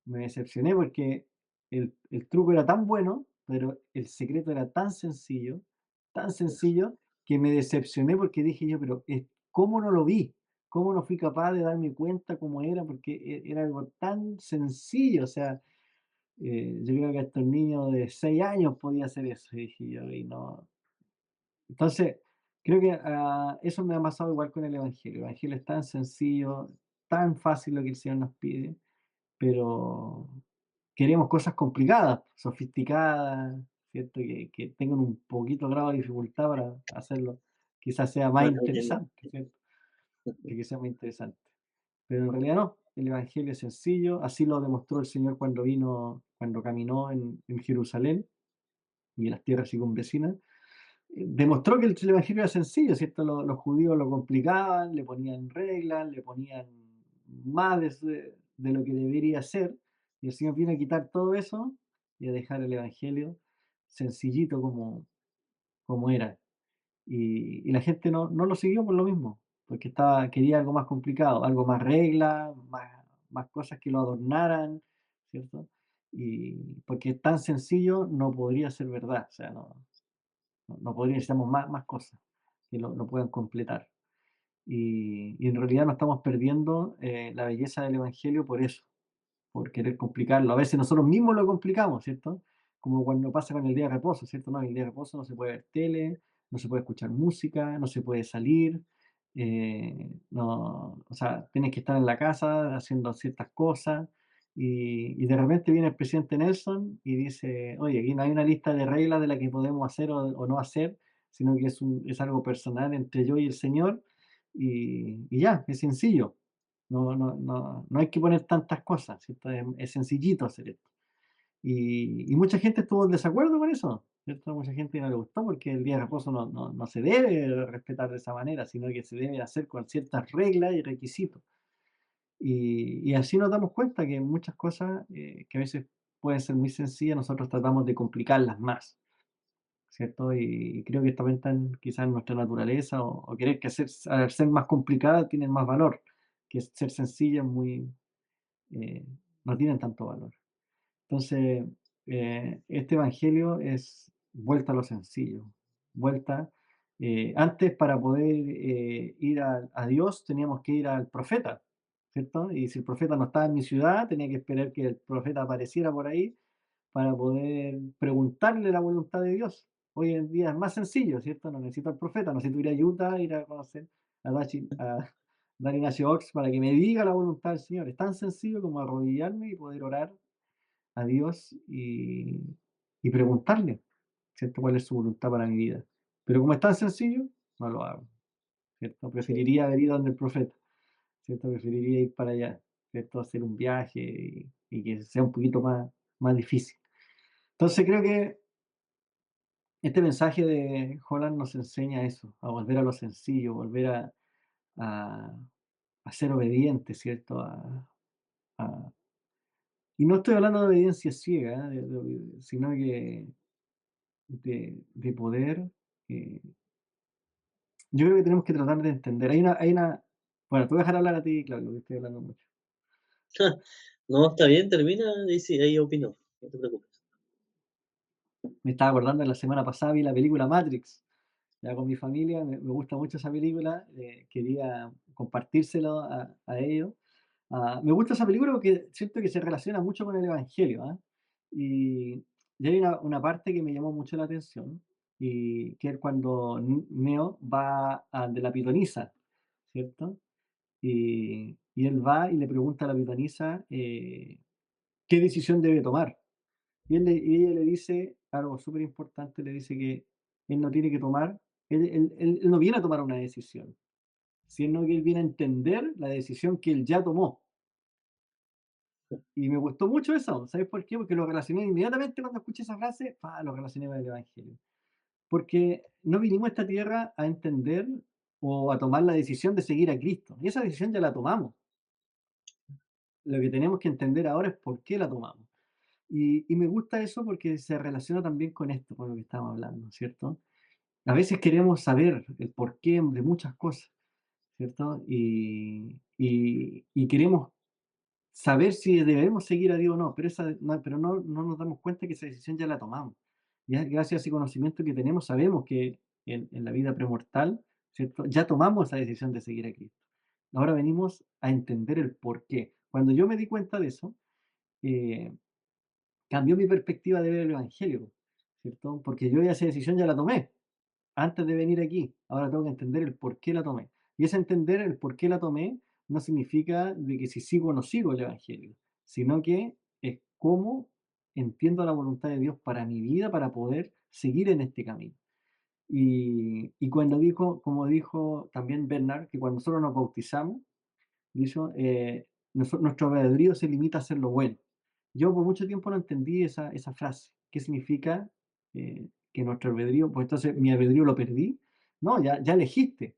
Me decepcioné porque el truco era tan bueno, pero el secreto era tan sencillo, que me decepcioné porque dije yo, pero ¿cómo no lo vi? ¿Cómo no fui capaz de darme cuenta cómo era? Porque era algo tan sencillo, o sea, yo creo que hasta un niño de 6 años podía hacer eso, y dije yo, y no. Entonces, creo que eso me ha pasado igual con el Evangelio. El Evangelio es tan sencillo, tan fácil lo que el Señor nos pide, pero queremos cosas complicadas, sofisticadas, ¿cierto? Que tengan un poquito grado de dificultad para hacerlo, quizás sea más Más interesante, ¿cierto? Que sea más interesante. Pero en realidad no, el Evangelio es sencillo, así lo demostró el Señor cuando caminó en Jerusalén. y las tierras circunvecinas, demostró que el Evangelio era sencillo, ¿cierto? Los judíos lo complicaban, le ponían reglas, le ponían más de lo que debería ser, y el Señor viene a quitar todo eso y a dejar el Evangelio sencillito como era. Y la gente no lo siguió por lo mismo, porque quería algo más complicado, algo más reglas, más cosas que lo adornaran, ¿cierto? Y porque tan sencillo no podría ser verdad, o sea, no podría, necesitamos más cosas que lo puedan completar. Y en realidad nos estamos perdiendo la belleza del Evangelio por eso, por querer complicarlo. A veces nosotros mismos lo complicamos, ¿cierto? Como cuando pasa con el día de reposo, ¿cierto? No, en el día de reposo no se puede ver tele, no se puede escuchar música, no se puede salir, no, o sea, tienes que estar en la casa haciendo ciertas cosas. Y de repente viene el presidente Nelson y dice, oye, aquí no hay una lista de reglas de la que podemos hacer o no hacer, sino que es algo personal entre yo y el Señor, y ya, es sencillo. No hay que poner tantas cosas, ¿cierto? Es sencillito hacer esto. Y mucha gente estuvo en desacuerdo con eso, ¿cierto? Mucha gente no le gustó porque el día de reposo no se debe respetar de esa manera, sino que se debe hacer con ciertas reglas y requisitos. Y así nos damos cuenta que muchas cosas que a veces pueden ser muy sencillas, nosotros tratamos de complicarlas más, ¿cierto? Y creo que también están quizás en nuestra naturaleza o querer que al ser más complicada tienen más valor, que ser sencillas eh, no tienen tanto valor. Entonces, este evangelio es vuelta a lo sencillo, vuelta. Antes, para poder ir a Dios, teníamos que ir al profeta, ¿cierto? Y si el profeta no estaba en mi ciudad, tenía que esperar que el profeta apareciera por ahí para poder preguntarle la voluntad de Dios. Hoy en día es más sencillo, ¿cierto? No necesito al profeta, no necesito ir a Utah, ir a conocer a Dar Ignacio Ox para que me diga la voluntad del Señor. Es tan sencillo como arrodillarme y poder orar a Dios y preguntarle, ¿cierto? ¿Cuál es su voluntad para mi vida? Pero como es tan sencillo, no lo hago, ¿cierto? Preferiría haber ido donde el profeta, ¿cierto? Preferiría ir para allá, ¿cierto? Hacer un viaje y que sea un poquito más difícil. Entonces creo que este mensaje de Holland nos enseña eso, a volver a lo sencillo, volver a, a ser obediente, ¿cierto? A- y no estoy hablando de obediencia ciega, sino que de poder, eh, yo creo que tenemos que tratar de entender. Bueno, te voy a dejar hablar a ti, Claudio, que estoy hablando mucho. No, está bien, termina y sí, ahí opino, no te preocupes. Me estaba acordando de la semana pasada vi la película Matrix, ya con mi familia, me gusta mucho esa película, quería compartírselo a ellos. Me gusta esa película porque siento que se relaciona mucho con el Evangelio, ¿ah? Y hay una parte que me llamó mucho la atención, y que es cuando Neo va de la pitonisa, ¿cierto? Y él va y le pregunta a la pitonisa qué decisión debe tomar. Y ella le dice algo súper importante, le dice que él no tiene que tomar, él no viene a tomar una decisión, sino que él viene a entender la decisión que él ya tomó. Y me gustó mucho eso, ¿sabes por qué? Porque lo relacioné inmediatamente cuando escuché esa frase, lo relacioné con el Evangelio. Porque no vinimos a esta tierra a entender o a tomar la decisión de seguir a Cristo. Y esa decisión ya la tomamos. Lo que tenemos que entender ahora es por qué la tomamos. Y me gusta eso porque se relaciona también con esto, con lo que estamos hablando, ¿cierto? A veces queremos saber el porqué de muchas cosas, ¿cierto? Y queremos saber si debemos seguir a Dios o no, pero no nos damos cuenta que esa decisión ya la tomamos. Ya gracias a ese conocimiento que tenemos, sabemos que en la vida premortal, ¿cierto? Ya tomamos esa decisión de seguir a Cristo. Ahora venimos a entender el por qué. Cuando yo me di cuenta de eso, eh, cambió mi perspectiva de ver el Evangelio, ¿cierto? Porque yo esa decisión ya la tomé antes de venir aquí. Ahora tengo que entender el por qué la tomé. Y ese entender el por qué la tomé no significa de que si sigo o no sigo el Evangelio, sino que es cómo entiendo la voluntad de Dios para mi vida, para poder seguir en este camino. Y cuando dijo, como dijo también Bernard, que cuando nosotros nos bautizamos, dijo, nuestro albedrío se limita a hacer lo bueno. Yo por mucho tiempo no entendí esa frase. ¿Qué significa que nuestro albedrío, pues entonces mi albedrío lo perdí. No, ya elegiste,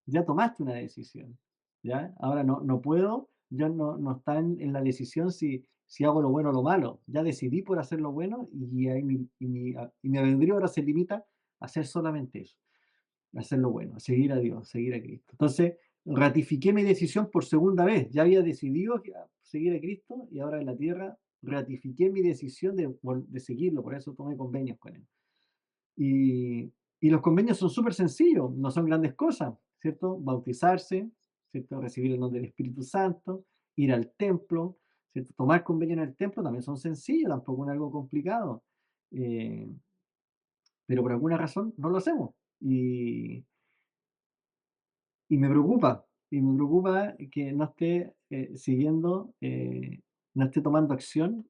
ya tomaste una decisión, ¿ya? Ahora no puedo, ya no está en la decisión si hago lo bueno o lo malo. Ya decidí por hacer lo bueno y ahí mi albedrío ahora se limita a hacer solamente eso, a hacer lo bueno, a seguir a Dios, seguir a Cristo. Entonces, ratifiqué mi decisión por segunda vez. Ya había decidido seguir a Cristo y ahora en la tierra ratifiqué mi decisión de seguirlo, por eso tomé convenios con él. Y los convenios son súper sencillos, no son grandes cosas, ¿cierto? Bautizarse, ¿cierto? Recibir el don del Espíritu Santo, ir al templo, ¿cierto? Tomar convenio en el templo también son sencillos, tampoco es algo complicado. Eh, pero por alguna razón no lo hacemos. Y me preocupa que no esté siguiendo, no esté tomando acción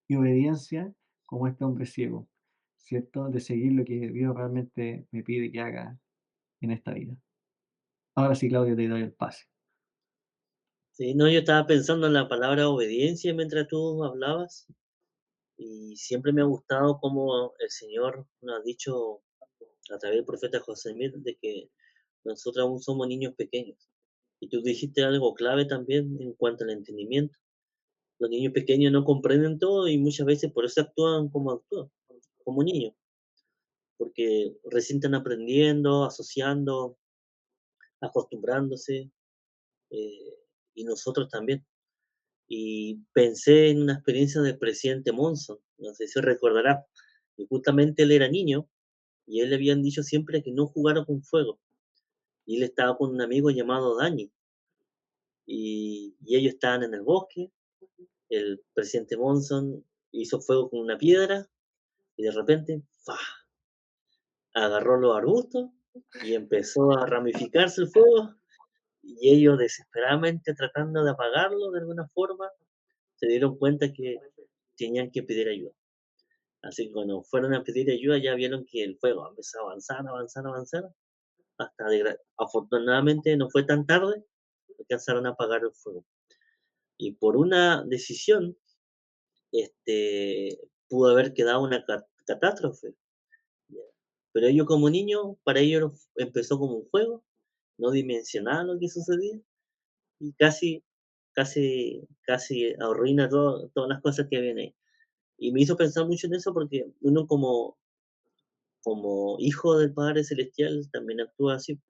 y obediencia como este hombre ciego, ¿cierto? De seguir lo que Dios realmente me pide que haga en esta vida. Ahora sí, Claudio, te doy el pase. Sí, no, yo estaba pensando en la palabra obediencia mientras tú hablabas y siempre me ha gustado cómo el Señor nos ha dicho a través del profeta José Smith de que nosotros aún somos niños pequeños. Y tú dijiste algo clave también en cuanto al entendimiento. Los niños pequeños no comprenden todo y muchas veces por eso actúan, como niños, porque recién están aprendiendo, asociando, acostumbrándose, eh, y nosotros también. Y pensé en una experiencia del presidente Monson, no sé si recordará, y justamente él era niño y él le habían dicho siempre que no jugara con fuego. Y él estaba con un amigo llamado Dani, y ellos estaban en el bosque. El presidente Monson hizo fuego con una piedra y de repente, ¡fa! Agarró los arbustos y empezó a ramificarse el fuego y ellos desesperadamente tratando de apagarlo de alguna forma, se dieron cuenta que tenían que pedir ayuda. Así que cuando fueron a pedir ayuda ya vieron que el fuego empezó a avanzar, avanzar, avanzar, hasta afortunadamente no fue tan tarde, alcanzaron a apagar el fuego. Y por una decisión, pudo haber quedado una catástrofe. Ya. Pero ellos como niños, para ellos empezó como un juego, no dimensionaban lo que sucedía y casi arruina todas las cosas que vienen ahí. Y me hizo pensar mucho en eso porque uno como hijo del Padre Celestial también actúa así.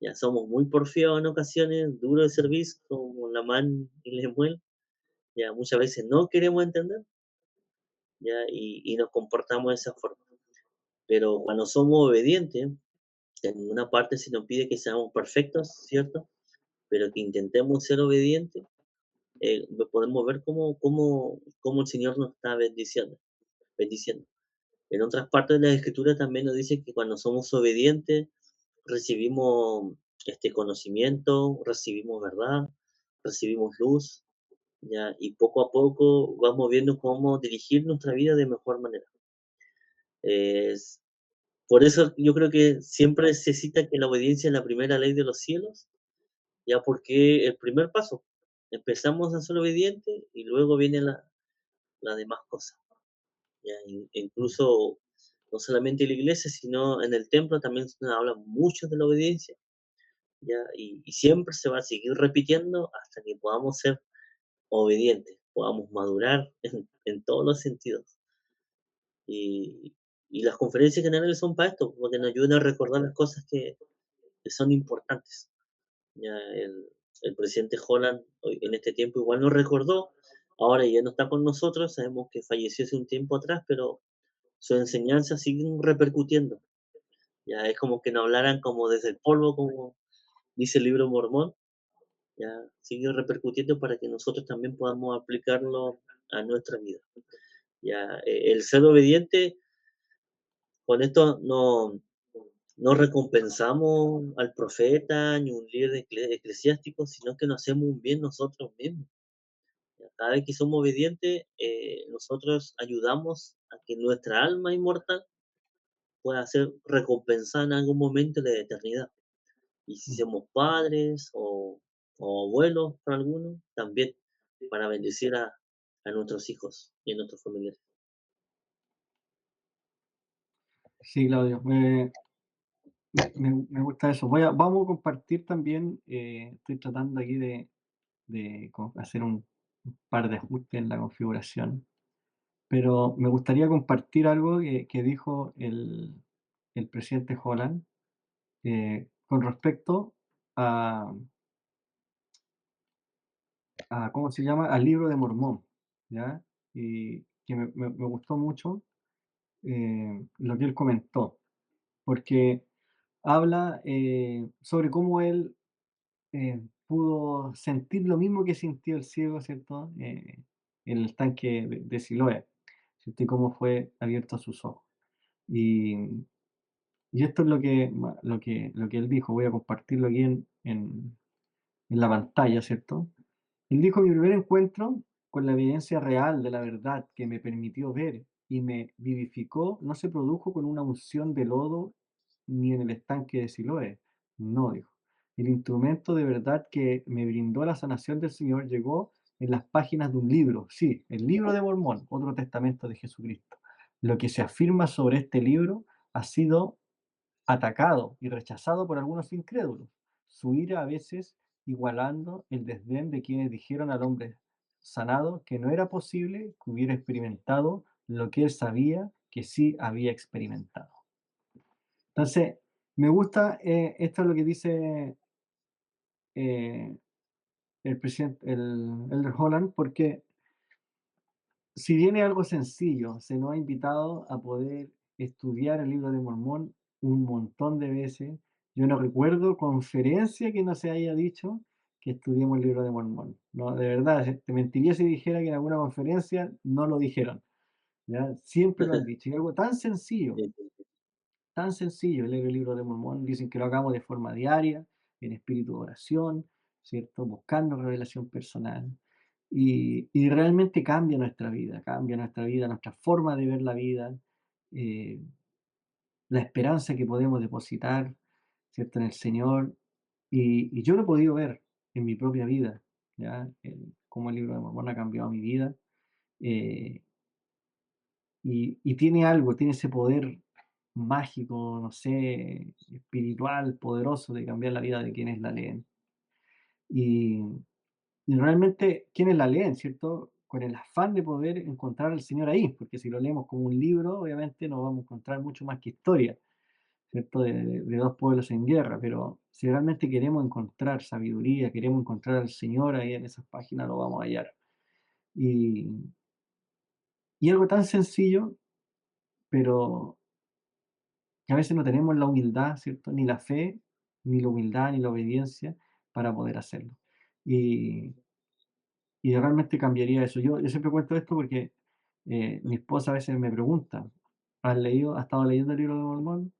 Ya somos muy porfiados en ocasiones, duro de servicio, como la man y Lemuel. Ya muchas veces no queremos entender, ya, y nos comportamos de esa forma. Pero cuando somos obedientes, en ninguna parte se nos pide que seamos perfectos, ¿cierto? Pero que intentemos ser obedientes, podemos ver cómo el Señor nos está bendiciendo. En otras partes de la Escritura también nos dice que cuando somos obedientes, recibimos este conocimiento, recibimos verdad, recibimos luz, ¿ya? Y poco a poco vamos viendo cómo dirigir nuestra vida de mejor manera. Es, por eso yo creo que siempre se cita que la obediencia es la primera ley de los cielos, ya porque el primer paso, empezamos a ser obedientes y luego vienen las demás cosas. Ya, incluso no solamente en la iglesia, sino en el templo también se habla mucho de la obediencia, ya, y siempre se va a seguir repitiendo hasta que podamos ser obedientes, podamos madurar en todos los sentidos. Y, y las conferencias generales son para esto, porque nos ayudan a recordar las cosas que son importantes. Ya el presidente Holland hoy, en este tiempo igual nos recordó, ahora ya no está con nosotros, sabemos que falleció hace un tiempo atrás, pero sus enseñanzas siguen repercutiendo. Ya es como que nos hablaran como desde el polvo, como dice el libro Mormón, ya sigue repercutiendo para que nosotros también podamos aplicarlo a nuestra vida. Ya el ser obediente, con esto no recompensamos al profeta ni un líder eclesiástico, sino que nos hacemos un bien nosotros mismos. Cada vez que somos obedientes, nosotros ayudamos a que nuestra alma inmortal pueda ser recompensada en algún momento de la eternidad. Y si somos padres o abuelos para algunos, también para bendecir a nuestros hijos y a nuestros familiares. Sí, Claudio, me gusta eso. Vamos a compartir también, estoy tratando aquí de hacer un par de ajustes en la configuración, pero me gustaría compartir algo que dijo el presidente Holland con respecto a, ¿cómo se llama? Al libro de Mormón, ¿ya? Y que me gustó mucho lo que él comentó, porque habla sobre cómo él pudo sentir lo mismo que sintió el ciego, ¿cierto? En el tanque de Siloé, ¿cierto? Y cómo fue abierto a sus ojos. Y, y esto es lo que él dijo, voy a compartirlo aquí en la pantalla, ¿cierto? Él dijo: mi primer encuentro con la evidencia real de la verdad que me permitió ver y me vivificó no se produjo con una unción de lodo ni en el estanque de Siloé. No, dijo. El instrumento de verdad que me brindó la sanación del Señor llegó en las páginas de un libro, sí, el libro de Mormón, otro testamento de Jesucristo. Lo que se afirma sobre este libro ha sido atacado y rechazado por algunos incrédulos, su ira a veces igualando el desdén de quienes dijeron al hombre sanado que no era posible que hubiera experimentado lo que él sabía que sí había experimentado. Entonces, me gusta esto es lo que dice eh, el presidente, el Elder Holland, porque si bien es algo sencillo, se nos ha invitado a poder estudiar el libro de Mormón un montón de veces. Yo no recuerdo conferencia que no se haya dicho que estudiemos el libro de Mormón. No, de verdad, te mentiría si dijera que en alguna conferencia no lo dijeron. ¿Ya? Siempre lo han dicho. Y algo tan sencillo leer el libro de Mormón. Dicen que lo hagamos de forma diaria, en espíritu de oración, ¿cierto? Buscando revelación personal. Y realmente cambia nuestra vida, nuestra forma de ver la vida, eh, la esperanza que podemos depositar, ¿cierto? En el Señor. Y yo lo he podido ver en mi propia vida, ¿ya? Cómo el libro de Mormón ha cambiado mi vida. eh, y tiene algo, tiene ese poder mágico, no sé, espiritual, poderoso de cambiar la vida de quienes la leen. Y, y realmente quienes la leen, ¿cierto? Con el afán de poder encontrar al Señor ahí, porque si lo leemos como un libro, obviamente no vamos a encontrar mucho más que historia, ¿cierto? De dos pueblos en guerra, pero si realmente queremos encontrar sabiduría, queremos encontrar al Señor ahí en esas páginas, lo vamos a hallar. Y, y algo tan sencillo, pero que a veces no tenemos la humildad, ¿cierto? Ni la fe, ni la humildad, ni la obediencia para poder hacerlo. Y, y realmente cambiaría eso. Yo siempre cuento esto porque mi esposa a veces me pregunta, ¿has estado leyendo el libro de Mormón?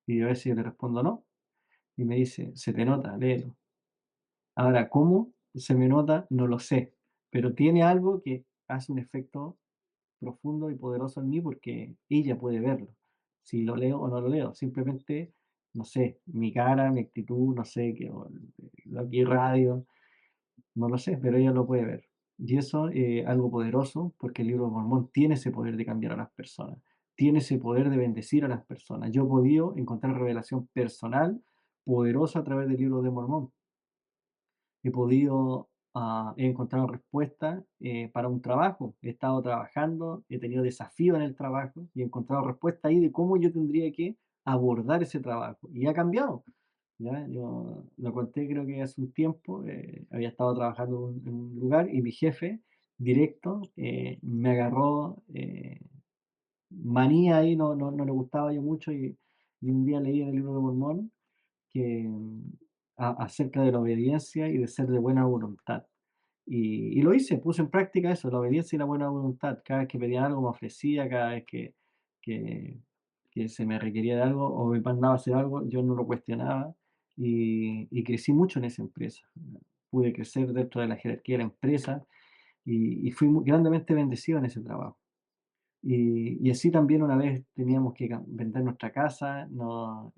Y yo a veces le respondo no. Y me dice, se te nota, léelo. Ahora, ¿cómo se me nota? No lo sé. Pero tiene algo que hace un efecto profundo y poderoso en mí porque ella puede verlo. Si lo leo o no lo leo, simplemente, no sé, mi cara, mi actitud, no sé, lo aquí radio, no lo sé, pero ella lo puede ver. Y eso es algo poderoso porque el libro de Mormón tiene ese poder de cambiar a las personas, tiene ese poder de bendecir a las personas. Yo he podido encontrar revelación personal poderosa a través del libro de Mormón. He podido, he encontrado respuestas para un trabajo. He estado trabajando, he tenido desafíos en el trabajo y he encontrado respuesta ahí de cómo yo tendría que abordar ese trabajo. Y ha cambiado. ¿Ya? Yo lo conté creo que hace un tiempo, había estado trabajando en un lugar y mi jefe directo me agarró manía ahí, no le gustaba yo mucho y un día leí en el libro de Mormón que acerca de la obediencia y de ser de buena voluntad. Y lo hice, puse en práctica eso, la obediencia y la buena voluntad. Cada vez que pedía algo me ofrecía, cada vez que, que se me requería de algo o me mandaba a hacer algo, yo no lo cuestionaba y crecí mucho en esa empresa. Pude crecer dentro de la jerarquía de la empresa y fui grandemente bendecido en ese trabajo. Y así también una vez teníamos que vender nuestra casa, no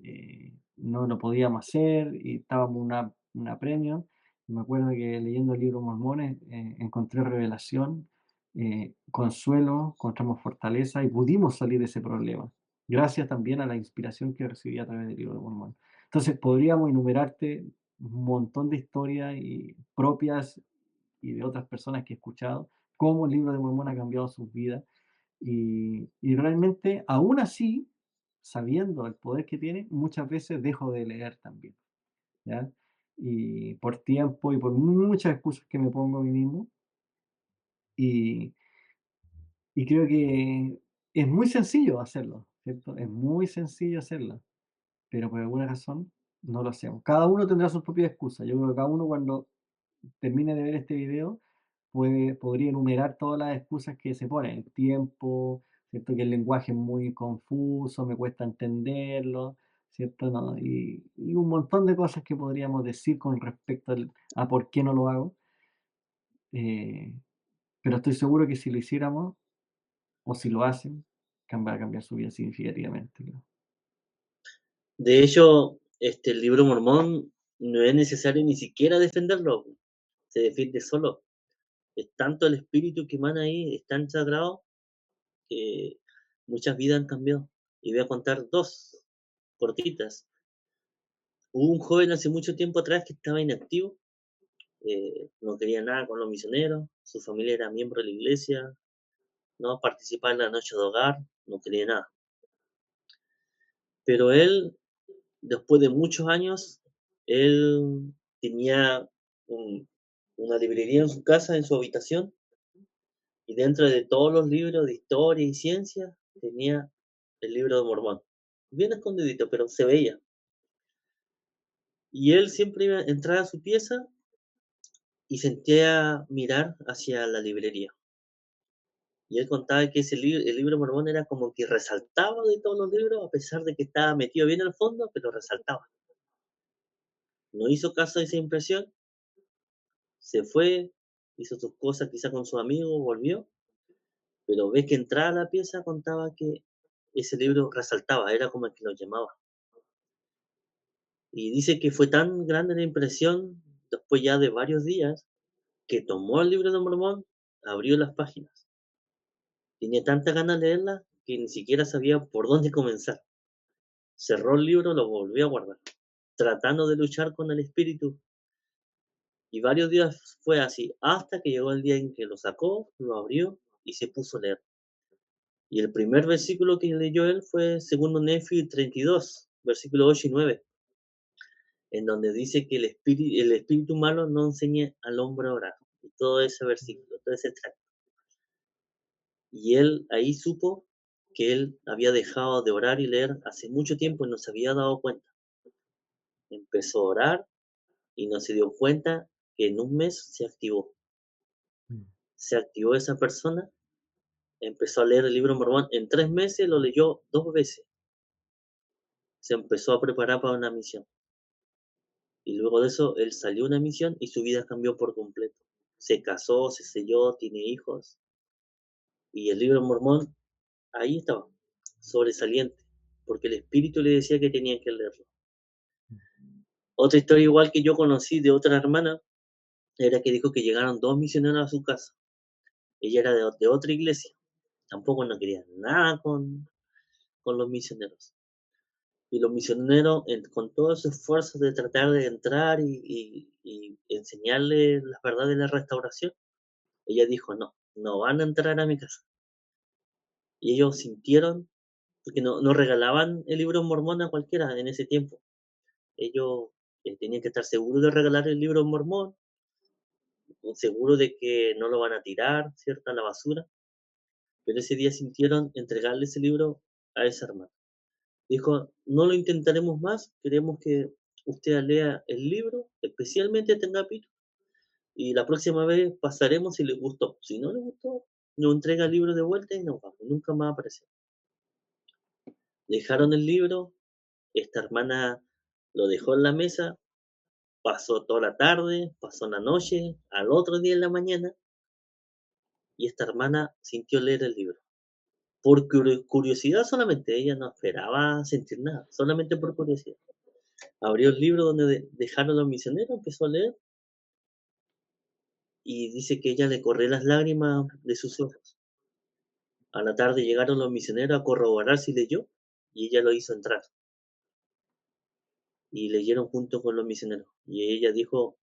lo podíamos hacer y estábamos un apremio. Y me acuerdo que leyendo el libro Mormones encontré revelación, consuelo, encontramos fortaleza y pudimos salir de ese problema. gracias también a la inspiración que recibí a través del libro de Mormón. Entonces, podríamos enumerarte un montón de historias propias y de otras personas que he escuchado, cómo el libro de Mormón ha cambiado sus vidas. Y realmente, aún así, sabiendo el poder que tiene, muchas veces dejo de leer también, ¿ya? Y por tiempo y por muchas excusas que me pongo a mí mismo. Y, y creo que es muy sencillo hacerlo, ¿cierto? Es muy sencillo hacerlo, pero por alguna razón no lo hacemos. Cada uno tendrá sus propias excusas. Yo creo que cada uno cuando termine de ver este video podría enumerar todas las excusas que se ponen. El tiempo, ¿cierto? Que el lenguaje es muy confuso, me cuesta entenderlo, ¿cierto? No, y un montón de cosas que podríamos decir con respecto a por qué no lo hago. Eh, pero estoy seguro que si lo hiciéramos, o si lo hacen, va a cambiar su vida significativamente, creo. De hecho, el libro mormón no es necesario ni siquiera defenderlo, se defiende solo. Es tanto el espíritu que emana ahí, es tan sagrado, que muchas vidas han cambiado. Y voy a contar dos cortitas. Hubo un joven hace mucho tiempo atrás que estaba inactivo, no quería nada con los misioneros, su familia era miembro de la iglesia, no participaba en la noche de hogar, no quería nada. Pero él, después de muchos años, él tenía una librería en su casa, en su habitación, y dentro de todos los libros de historia y ciencia tenía el libro de Mormón. Bien escondidito, pero se veía. Y él siempre iba a entrar a su pieza y sentía mirar hacia la librería. Y él contaba que el libro de Mormón era como que resaltaba de todos los libros, a pesar de que estaba metido bien al fondo, pero resaltaba. No hizo caso de esa impresión, se fue, hizo sus cosas quizá con sus amigos, volvió, pero ves que entraba a la pieza, contaba que ese libro resaltaba, era como el que lo llamaba. Y dice que fue tan grande la impresión, después ya de varios días, que tomó el libro de Mormón, abrió las páginas. Tenía tanta ganas de leerla que ni siquiera sabía por dónde comenzar. Cerró el libro, lo volvió a guardar, tratando de luchar con el espíritu. Y varios días fue así, hasta que llegó el día en que lo sacó, lo abrió y se puso a leer. Y el primer versículo que leyó él fue segundo Nefi 32, versículo 8 y 9, en donde dice que el espíritu malo no enseña al hombre a orar. Y todo ese versículo, todo ese tracto. Y él ahí supo que él había dejado de orar y leer hace mucho tiempo y no se había dado cuenta. Empezó a orar y no se dio cuenta que en un mes se activó. Se activó esa persona, empezó a leer el libro Mormón. En 3 meses lo leyó 2 veces. Se empezó a preparar para una misión. Y luego de eso, él salió a una misión y su vida cambió por completo. Se casó, se selló, tiene hijos. Y el libro Mormón, ahí estaba, sobresaliente, porque el espíritu le decía que tenía que leerlo. Otra historia igual que yo conocí de otra hermana, era que dijo que llegaron 2 misioneros a su casa. Ella era de otra iglesia. Tampoco no quería nada con los misioneros. Y los misioneros, con todo su esfuerzo de tratar de entrar y enseñarle las verdades de la restauración, ella dijo, no, no van a entrar a mi casa. Y ellos sintieron, porque no regalaban el libro mormón a cualquiera en ese tiempo. Ellos tenían que estar seguros de regalar el libro mormón, seguros de que no lo van a tirar, ¿cierto?, a la basura. Pero ese día sintieron entregarle ese libro a esa hermana. Dijo, no lo intentaremos más, queremos que usted lea el libro, especialmente este capítulo, y la próxima vez pasaremos si le gustó. Si no le gustó, nos entrega el libro de vuelta y nos vamos, nunca más apareció. Dejaron el libro, esta hermana lo dejó en la mesa, pasó toda la tarde, pasó la noche, al otro día en la mañana, y esta hermana sintió leer el libro. Por curiosidad solamente, ella no esperaba sentir nada, solamente por curiosidad. Abrió el libro donde dejaron los misioneros, empezó a leer, y dice que ella le corrió las lágrimas de sus ojos. A la tarde llegaron los misioneros a corroborar si leyó, y ella lo hizo entrar. Y leyeron junto con los misioneros. Y ella dijo,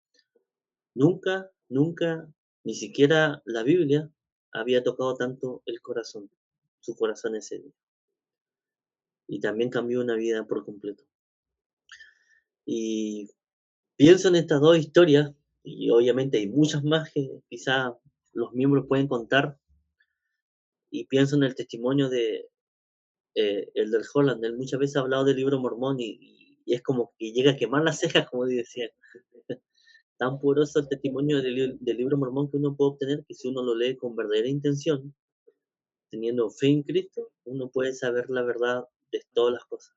nunca, nunca, ni siquiera la Biblia había tocado tanto el corazón, su corazón ese día. Y también cambió una vida por completo. Y pienso en estas dos historias, y obviamente hay muchas más que quizá los miembros pueden contar, y pienso en el testimonio de el del Holland. Él muchas veces ha hablado del libro Mormón y es como que llega a quemar las cejas, como decía. Tan poderoso el testimonio del libro Mormón que uno puede obtener, que si uno lo lee con verdadera intención, teniendo fe en Cristo, uno puede saber la verdad de todas las cosas.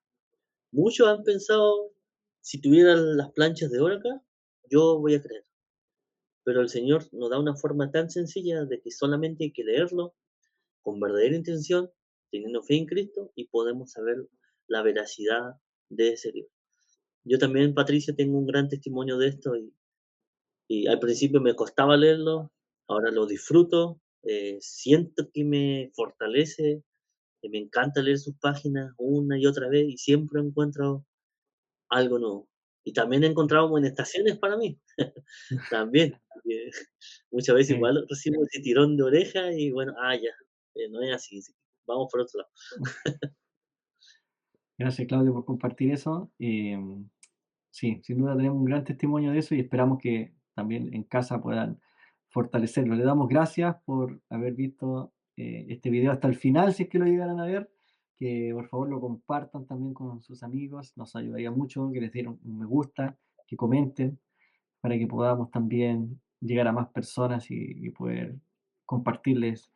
Muchos han pensado, si tuvieran las planchas de oro acá, yo voy a creer. Pero el Señor nos da una forma tan sencilla de que solamente hay que leerlo con verdadera intención, teniendo fe en Cristo, y podemos saber la veracidad de ese libro. Yo también, Patricia, tengo un gran testimonio de esto y al principio me costaba leerlo, ahora lo disfruto, siento que me fortalece, me encanta leer sus páginas una y otra vez y siempre encuentro algo nuevo. Y también he encontrado amonestaciones para mí, también. Muchas veces Sí. igual recibo ese tirón de oreja y bueno, ya, no es así, vamos por otro lado. Gracias, Claudio, por compartir eso. Sí, sin duda tenemos un gran testimonio de eso y esperamos que también en casa puedan fortalecerlo. Le damos gracias por haber visto este video hasta el final, si es que lo llegaran a ver. Que por favor lo compartan también con sus amigos, nos ayudaría mucho que les dieran un me gusta, que comenten, para que podamos también llegar a más personas y poder compartirles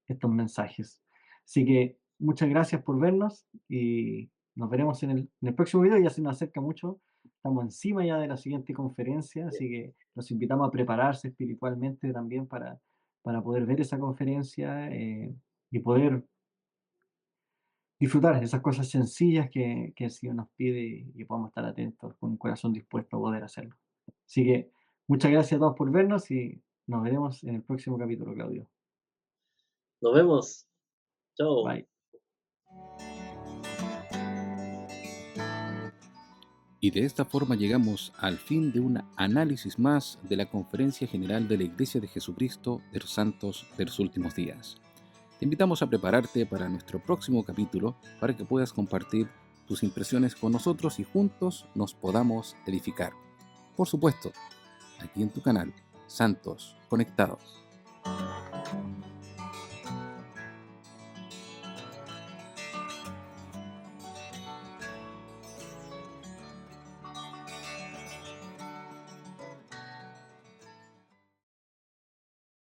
estos mensajes. Así que muchas gracias por vernos y nos veremos en el próximo video. Ya se nos acerca mucho, estamos encima ya de la siguiente conferencia, así que los invitamos a prepararse espiritualmente también para poder ver esa conferencia y poder disfrutar esas cosas sencillas que el Señor nos pide y podamos estar atentos con un corazón dispuesto a poder hacerlo. Así que muchas gracias a todos por vernos y nos veremos en el próximo capítulo, Claudio. Nos vemos. Chao. Bye. Y de esta forma llegamos al fin de un análisis más de la Conferencia General de la Iglesia de Jesucristo de los Santos de los Últimos Días. Te invitamos a prepararte para nuestro próximo capítulo para que puedas compartir tus impresiones con nosotros y juntos nos podamos edificar. Por supuesto, aquí en tu canal, Santos Conectados.